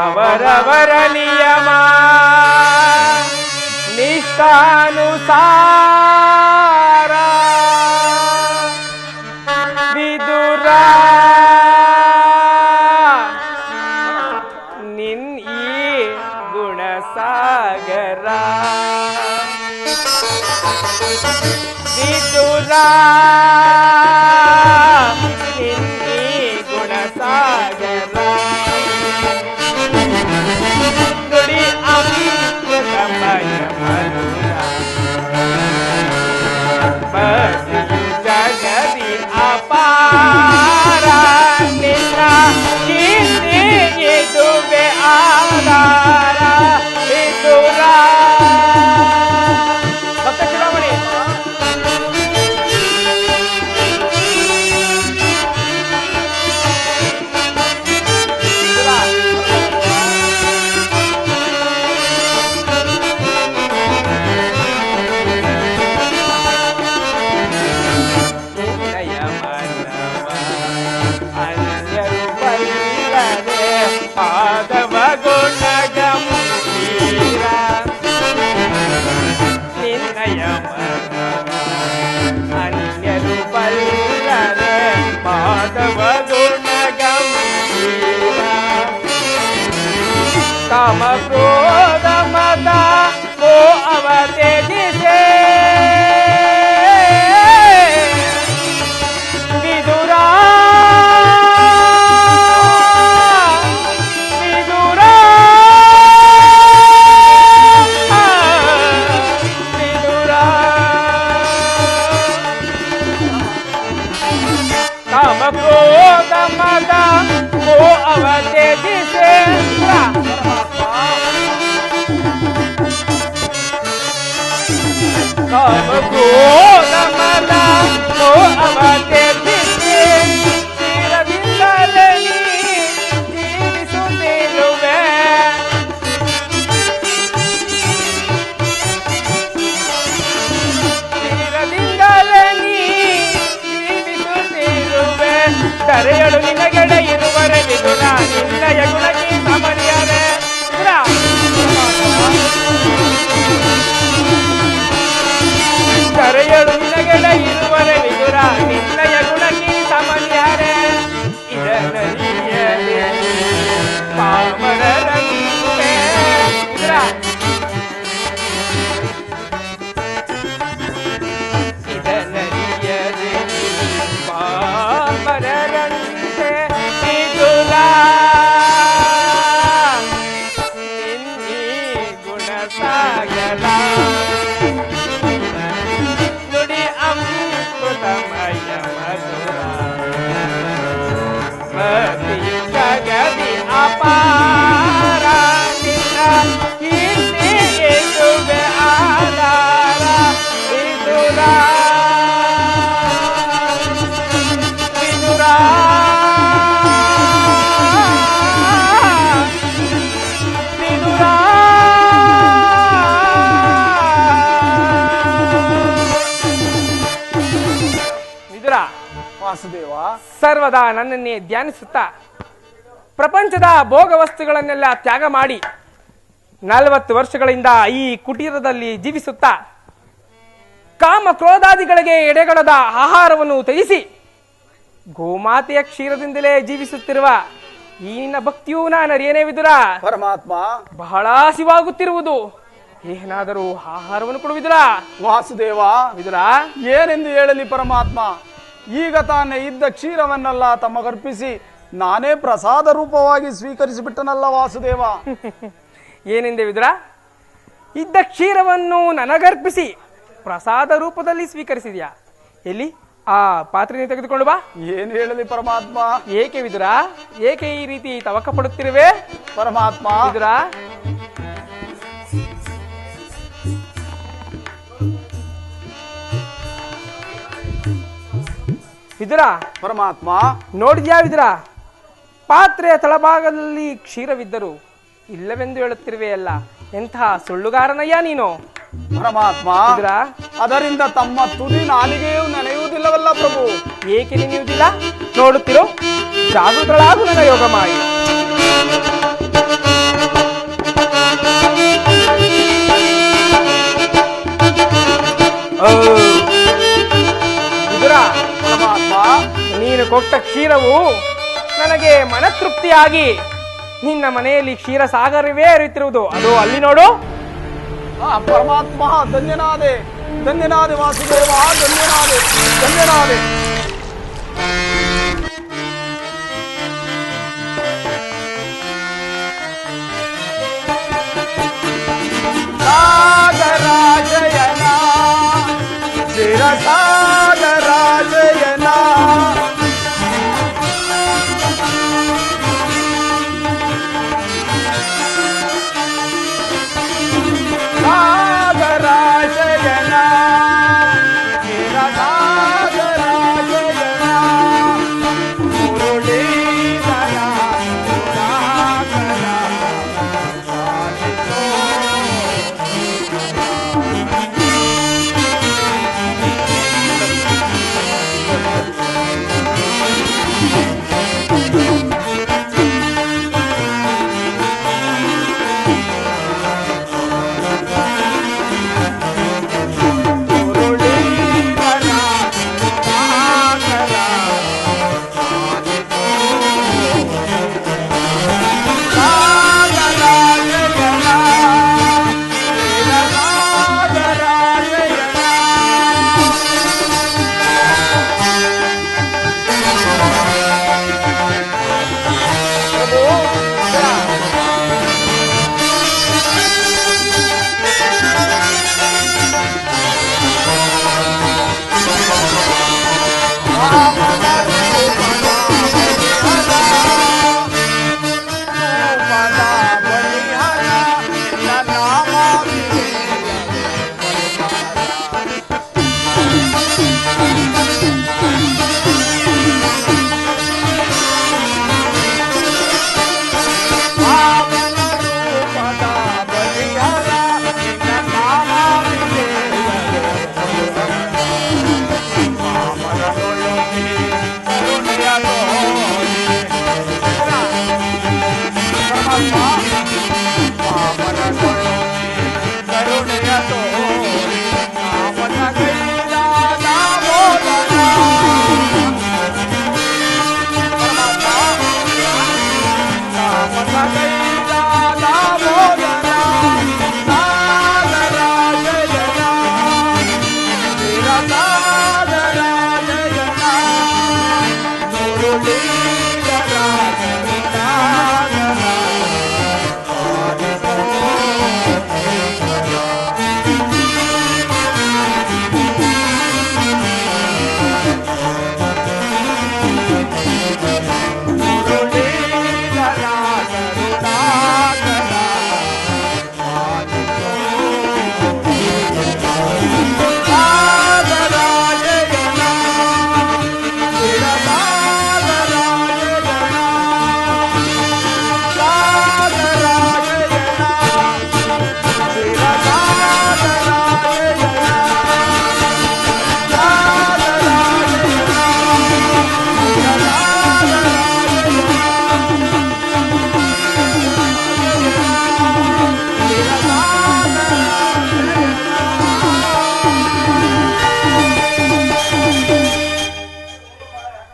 Speaker 5: ಅವರವರ ನಿಯಮ ನಿಷ್ಠಾನುಸಾರ. ವಿದುರ, ನಿನ್ ಈ ಗುಣಸಾಗರ. ವಿದುರ, ನಿನ್ ಈ ಗುಣಸಾಗರ. ನುಡಿ ಅಮೃತಮಯ ಮಧುರ ಬಸಿಯು ಜಗದಿ ಅಪಾರ. ನಿನ್ನ ಕೀರ್ತಿ ಇದುವೆ ಆಧಾರ. ವಿದುರ, ಭಕ್ತ ಶಿರೋಮಣಿ ಪಾದವ ಗುಣಗಂಭೀರ. ನಿನ್ನಯ ಅನ್ಯರು ಬಲ್ಲರೆ ಪಾದವ ಗುಣಗಂಭೀರ. ಕಾಮ ಕ್ರೋಧ ಮದ ಕೋ ಅವತೇಜಿಸೆ. ವಿದುರ, ಕ್ರೋಧ ಮದ ಕೋ ಅವತೇಜಿಸೆ. ಕಾಮ ಕ್ರೋಧ ಮದ ಕೋ ಅವತೇಜಿಸೆ. ಸ್ಥಿರದಿಂದಲೇ ಜೀವಿಸುತ್ತಿರುವೆ. ಸ್ಥಿರದಿಂದಲೇ ಜೀವಿಸುತ್ತಿರುವೆ. ಕರೆಯಳು ನಿನಗೆಡೆ ಇರುವರೆ ವಿದುರ. ನಿನ್ನಯ ಗುಣಕ್ಕೆ ಸಮರ್ಯರೆ. ಕರೆಯಳು ನಿನಗೆಡೆ ಇರುವರೆ ವಿದುರ. ನಿನ್ನಯ ಗುಣಕ್ಕೆ ಸಮರ್ಯರೆ. ಇದನರಿಯದೆ ಪಾಮರರಂತೆ. ವಿದುರ, ಇದನರಿಯದೆ ಪಾಮರರಂತೆ. ವಿದುರ, ನಿನ್ನೀ ಗುಣಸಾಗರ. ನುಡಿ ಅಮೃತಮಯ ಮಧುರ ಬಸಿಯು ಜಗದಿ ಅಪಾರ. ನಿನ್ನ ಕೀರ್ತಿ ಇದುವೆ ಆಧಾರ. ವಿದುರ, ವಿದುರ, ವಿದುರ. ವಿದುರ,
Speaker 4: ವಾಸುದೇವ
Speaker 5: ಸರ್ವದಾ ನನ್ನನ್ನೇ ಧ್ಯಾನಿಸುತ್ತಾ ಪ್ರಪಂಚದ ಭೋಗ ವಸ್ತುಗಳನ್ನೆಲ್ಲ ತ್ಯಾಗ ಮಾಡಿ 40 ವರ್ಷಗಳಿಂದ ಈ ಕುಟೀರದಲ್ಲಿ ಜೀವಿಸುತ್ತಾ ಕಾಮ ಕ್ರೋಧಾದಿಗಳಿಗೆ ಎಡೆಗಳದ ಆಹಾರವನ್ನು ತ್ಯಜಿಸಿ ಗೋಮಾತೆಯ ಕ್ಷೀರದಿಂದಲೇ ಜೀವಿಸುತ್ತಿರುವ ಈ ನಿನ್ನ ಭಕ್ತಿಯೂ ನಾನರಿಯೇನೇ ವಿದುರ.
Speaker 4: ಪರಮಾತ್ಮ
Speaker 5: ಬಹಳ ಹಸಿವಾಗುತ್ತಿರುವುದು. ಏನಾದರೂ ಆಹಾರವನ್ನು ಕೊಡು ವಿದುರ.
Speaker 4: ವಾಸುದೇವ
Speaker 5: ವಿದುರ,
Speaker 4: ಏನೆಂದು ಹೇಳಲಿ ಪರಮಾತ್ಮ. ಈಗ ತಾನೇ ಇದ್ದ ಕ್ಷೀರವನ್ನೆಲ್ಲ ತಮಗರ್ಪಿಸಿ ನಾನೇ ಪ್ರಸಾದ ರೂಪವಾಗಿ ಸ್ವೀಕರಿಸಿಬಿಟ್ಟನಲ್ಲ ವಾಸುದೇವ.
Speaker 5: ಏನೆಂದೆ ವಿದುರ? ಇದ್ದ ಕ್ಷೀರವನ್ನು ನನಗರ್ಪಿಸಿ ಪ್ರಸಾದ ರೂಪದಲ್ಲಿ ಸ್ವೀಕರಿಸಿದ್ಯಾ? ಎಲ್ಲಿ ಆ ಪಾತ್ರೆಯನ್ನು ತೆಗೆದುಕೊಂಡು ಬಾ.
Speaker 4: ಏನು ಹೇಳಲಿ ಪರಮಾತ್ಮ?
Speaker 5: ಏಕೆ ವಿದುರ, ಏಕೆ ಈ ರೀತಿ ತವಕ ಪಡುತ್ತಿರುವೆ
Speaker 4: ಪರಮಾತ್ಮ?
Speaker 5: ವಿದುರ, ವಿದುರ
Speaker 4: ಪರಮಾತ್ಮ?
Speaker 5: ನೋಡಿದ್ಯಾ ವಿದುರ, ಪಾತ್ರೆಯ ತಳಭಾಗದಲ್ಲಿ ಕ್ಷೀರವಿದ್ದರು ಇಲ್ಲವೆಂದು ಹೇಳುತ್ತಿರುವೆಯಲ್ಲ, ಎಂತಹ ಸುಳ್ಳುಗಾರನಯ್ಯ ನೀನು.
Speaker 4: ಪರಮಾತ್ಮ,
Speaker 5: ವಿದುರ,
Speaker 4: ಅದರಿಂದ ತಮ್ಮ ತುದಿ ನಾಲಿಗೆಯೂ ನೆನೆಯುವುದಿಲ್ಲವಲ್ಲ ಪ್ರಭು?
Speaker 5: ಏಕೆ ನೆನೆಯುವುದಿಲ್ಲ? ನೋಡುತ್ತಿರೋ, ಜಾಗೃತಳಾಗು ನನ್ನ ಯೋಗ ಮಾಡಿ. ವಿದುರ,
Speaker 4: ಪರಮಾತ್ಮ,
Speaker 5: ನೀನು ಕೊಟ್ಟ ಕ್ಷೀರವು ನನಗೆ ಮನತೃಪ್ತಿಯಾಗಿ ನಿನ್ನ ಮನೆಯಲ್ಲಿ ಕ್ಷೀರ ಸಾಗರವೇ ಹರಿಯುತ್ತಿರುವುದು, ಅದು ಅಲ್ಲಿ ನೋಡು.
Speaker 4: ಪರಮಾತ್ಮ, ಧನ್ಯನಾದೆ, ಧನ್ಯನಾದೆ ವಾಸುದೇವ, ಧನ್ಯನಾದೆ, ಧನ್ಯನಾದೆ. ಸಾಗರಾಜಯನ, ಶಿರಸಾಗರಾಜಯನ, ಸಾಗರಾಜಯನ, ಶಿರಸಾಗರಾಜಯನ, ಮುರುಳೀಧರ ಸುಧಾಕರ ಸಾಧಿಸೋ.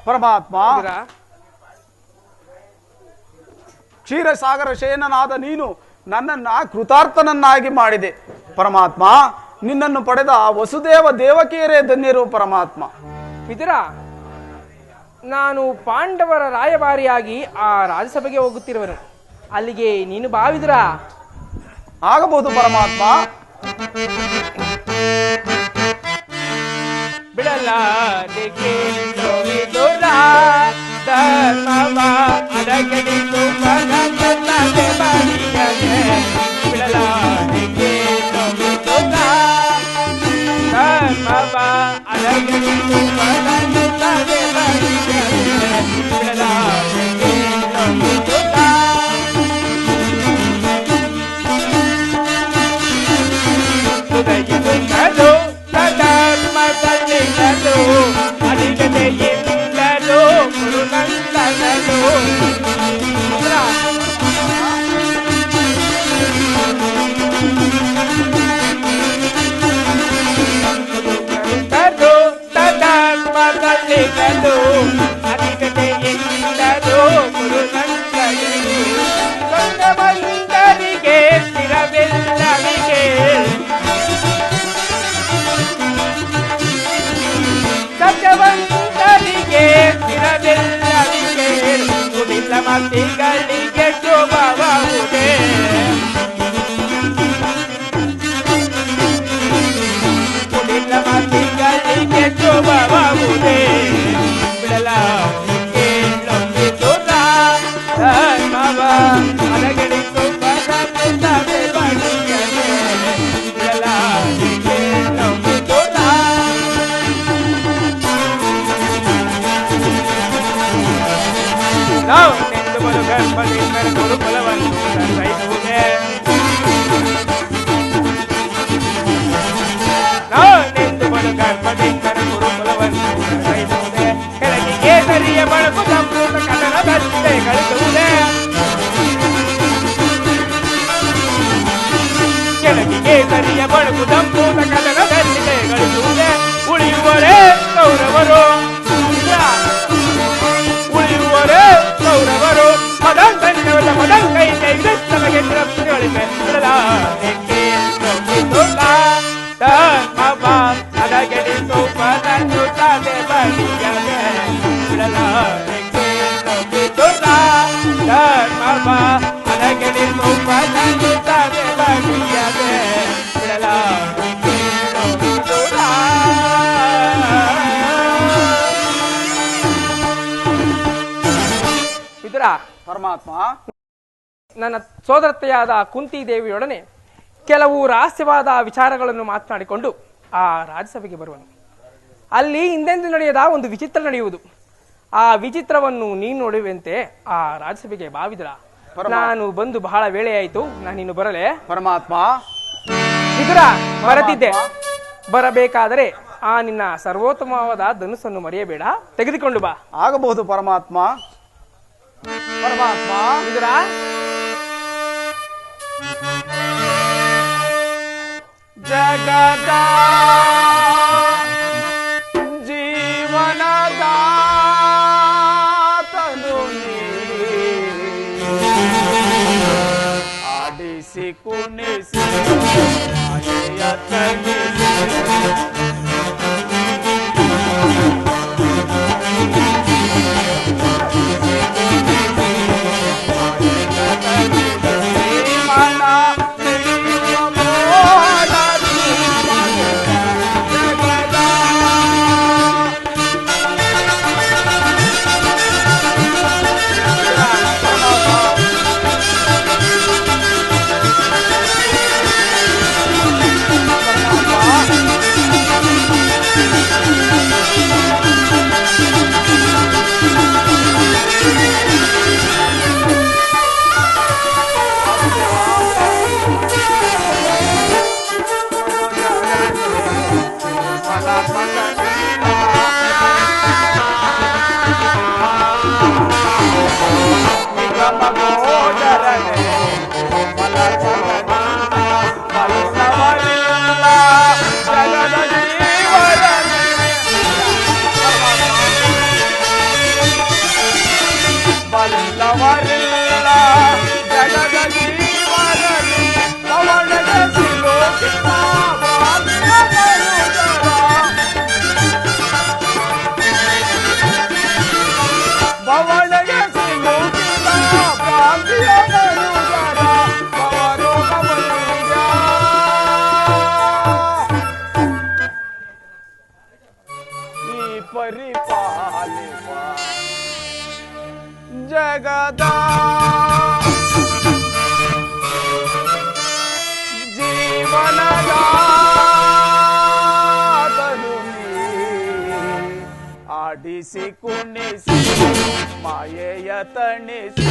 Speaker 4: ಪರಮಾತ್ಮ, ಕ್ಷೀರಸಾಗರ ಶಯನನಾದ ನೀನು ನನ್ನನ್ನ ಕೃತಾರ್ಥನನ್ನಾಗಿ ಮಾಡಿದೆ. ಪರಮಾತ್ಮ, ನಿನ್ನನ್ನು ಪಡೆದ ವಸುದೇವ ದೇವಕಿಯರೇ ಧನ್ಯರು. ಪರಮಾತ್ಮ,
Speaker 5: ವಿದುರ, ನಾನು ಪಾಂಡವರ ರಾಯಭಾರಿಯಾಗಿ ಆ ರಾಜಸಭೆಗೆ ಹೋಗುತ್ತಿರುವನು, ಅಲ್ಲಿಗೆ ನೀನು ಬಾ ವಿದುರ.
Speaker 4: ಆಗಬಹುದು ಪರಮಾತ್ಮ.
Speaker 5: ಬಿಡಲಾದೆ ಕೇಳು ವಿದುರ ಧರ್ಮವ ಅಡಗಡಿತು ಪರಮಲ್ಲದೆ ಬಳಿಯದೆ ಬಿಡಲಾದೆ ಕೇಳು ವಿದುರ ಧರ್ಮವ ಅಡಗಡಿತು ಪರಮಲ್ಲದೆ ಬಳಿಯದೆ ಬಿಡಲಾದೆ ಕೇಳು ವಿದುರ ಹೃದಯದಿಂದಲೂ ಧರ್ಮದಲ್ಲಿಂದಲೂ ಅಡಿಗದೆಯಿಂದಲೂ ಗುರುನಂದನಲು ಧರ್ಮದಲ್ಲಿಂದಲೂ ಅಡಿಗದೆಯಿಂದಲೂ ಗುರುನಂದನಲು ಬಂದವರಿಗೆ ಸ್ಥಿರವಿಲ್ಲವಿಗೆ ಸತ್ಯವಂತರಿಗೆ ಸ್ಥಿರವಿಲ್ಲವಿಗೆ ಕುಡಿಲ ಮತಿಗಳಿಗೆ ಶೋಭವಾಗುವುದೇ ಕುಡಿಲ ಮತಿಗಳಿಗೆ ಶೋಭವಾಗುವುದೇ ಬಿಡಲಾಗೆ ನಂಬಿದುರ ಧರ್ಮವ ಅಡಗಡಿತು ಪರಮಲ್ಲದೆ ಬಳಿಯದೆ ಬಿಡಲಾಗೆ ನಂಬಿದುರ ನಾವು ನಿಂದು ಬಲು ಗರ್ಭದಿಂದ ಗುರುಕುಲವನ್ನು ಸಹಿಸುವುದೇ ನಾವು ನಿಂದು ಬಲು ಗರ್ಭದಿಂದ ಗುರುಕುಲವನ್ನು ಸಹಿಸುವುದೇ ಕೆಳಗಿಗೆ ಸರಿಯ ಬಳಕು ಸಂಪೂರ್ಣ ಕನ್ನಡದಂತೆ ಗಳಿಸುವುದೇ ಕೆಳಗಿಗೆ ಸರಿಯ ಬಳಕು ಸಂಪೂರ್ಣ ಕನ್ನಡದಂತೆ ಗಳಿಸುವುದೇ ಉಳಿಯುವರೇ ಕೌರವರು ಉಳಿಯುವರೇ ಕೌರವರು ಮದಂಕೈತೆ ಮದಂಕೈತೆ ತೃಪ್ತಿಗಳಿವೆ ಧರ್ಮವ ಅಡಗಡಿತು ಪರನುತ್ತದೆ ಬಳಿಯದೆ ಧರ್ಮವ ಅಡಗಡಿತು ಪರನುತ್ತದೆ ಬಳಿಯದೆ ವಿದುರ
Speaker 4: ಪರಮಾತ್ಮ
Speaker 5: ನನ್ನ ಸೋದರತೆಯಾದ ಕುಂತಿ ದೇವಿಯೊಡನೆ ಕೆಲವು ರಹಸ್ಯವಾದ ವಿಚಾರಗಳನ್ನು ಮಾತನಾಡಿಕೊಂಡು ಆ ರಾಜ್ಯಸಭೆಗೆ ಬರುವನು. ಅಲ್ಲಿ ಹಿಂದೆಂದು ನಡೆಯದ ಒಂದು ವಿಚಿತ್ರ ನಡೆಯುವುದು. ಆ ವಿಚಿತ್ರವನ್ನು ನೀನು ನೋಡುವಂತೆ ಆ ರಾಜ್ಯಸಭೆಗೆ ಭಾವಿದ್ರ. ನಾನು ಬಂದು ಬಹಳ ವೇಳೆಯಾಯಿತು, ನಾನಿನ್ನು ಬರಲೇ?
Speaker 4: ಪರಮಾತ್ಮ
Speaker 5: ವಿದುರ ಬರದಿದ್ದೆ. ಬರಬೇಕಾದರೆ ಆ ನಿನ್ನ ಸರ್ವೋತ್ತಮವಾದ ಧನುಸ್ಸನ್ನು ಮರೆಯಬೇಡ, ತೆಗೆದುಕೊಂಡು ಬಾ.
Speaker 4: ಆಗಬಹುದು ಪರಮಾತ್ಮ. ಪರಮಾತ್ಮ
Speaker 5: ವಿದುರ
Speaker 4: ಜಗದ ಜೀವನದಾತನು ಆಡಿಸಿ ಕುಣಿಸಿ ಮಾಯೆಯ ತಣಿಸಿ ಕುಣಿಸಿ ಮಾಯೆಯ ತಣಿಸಿ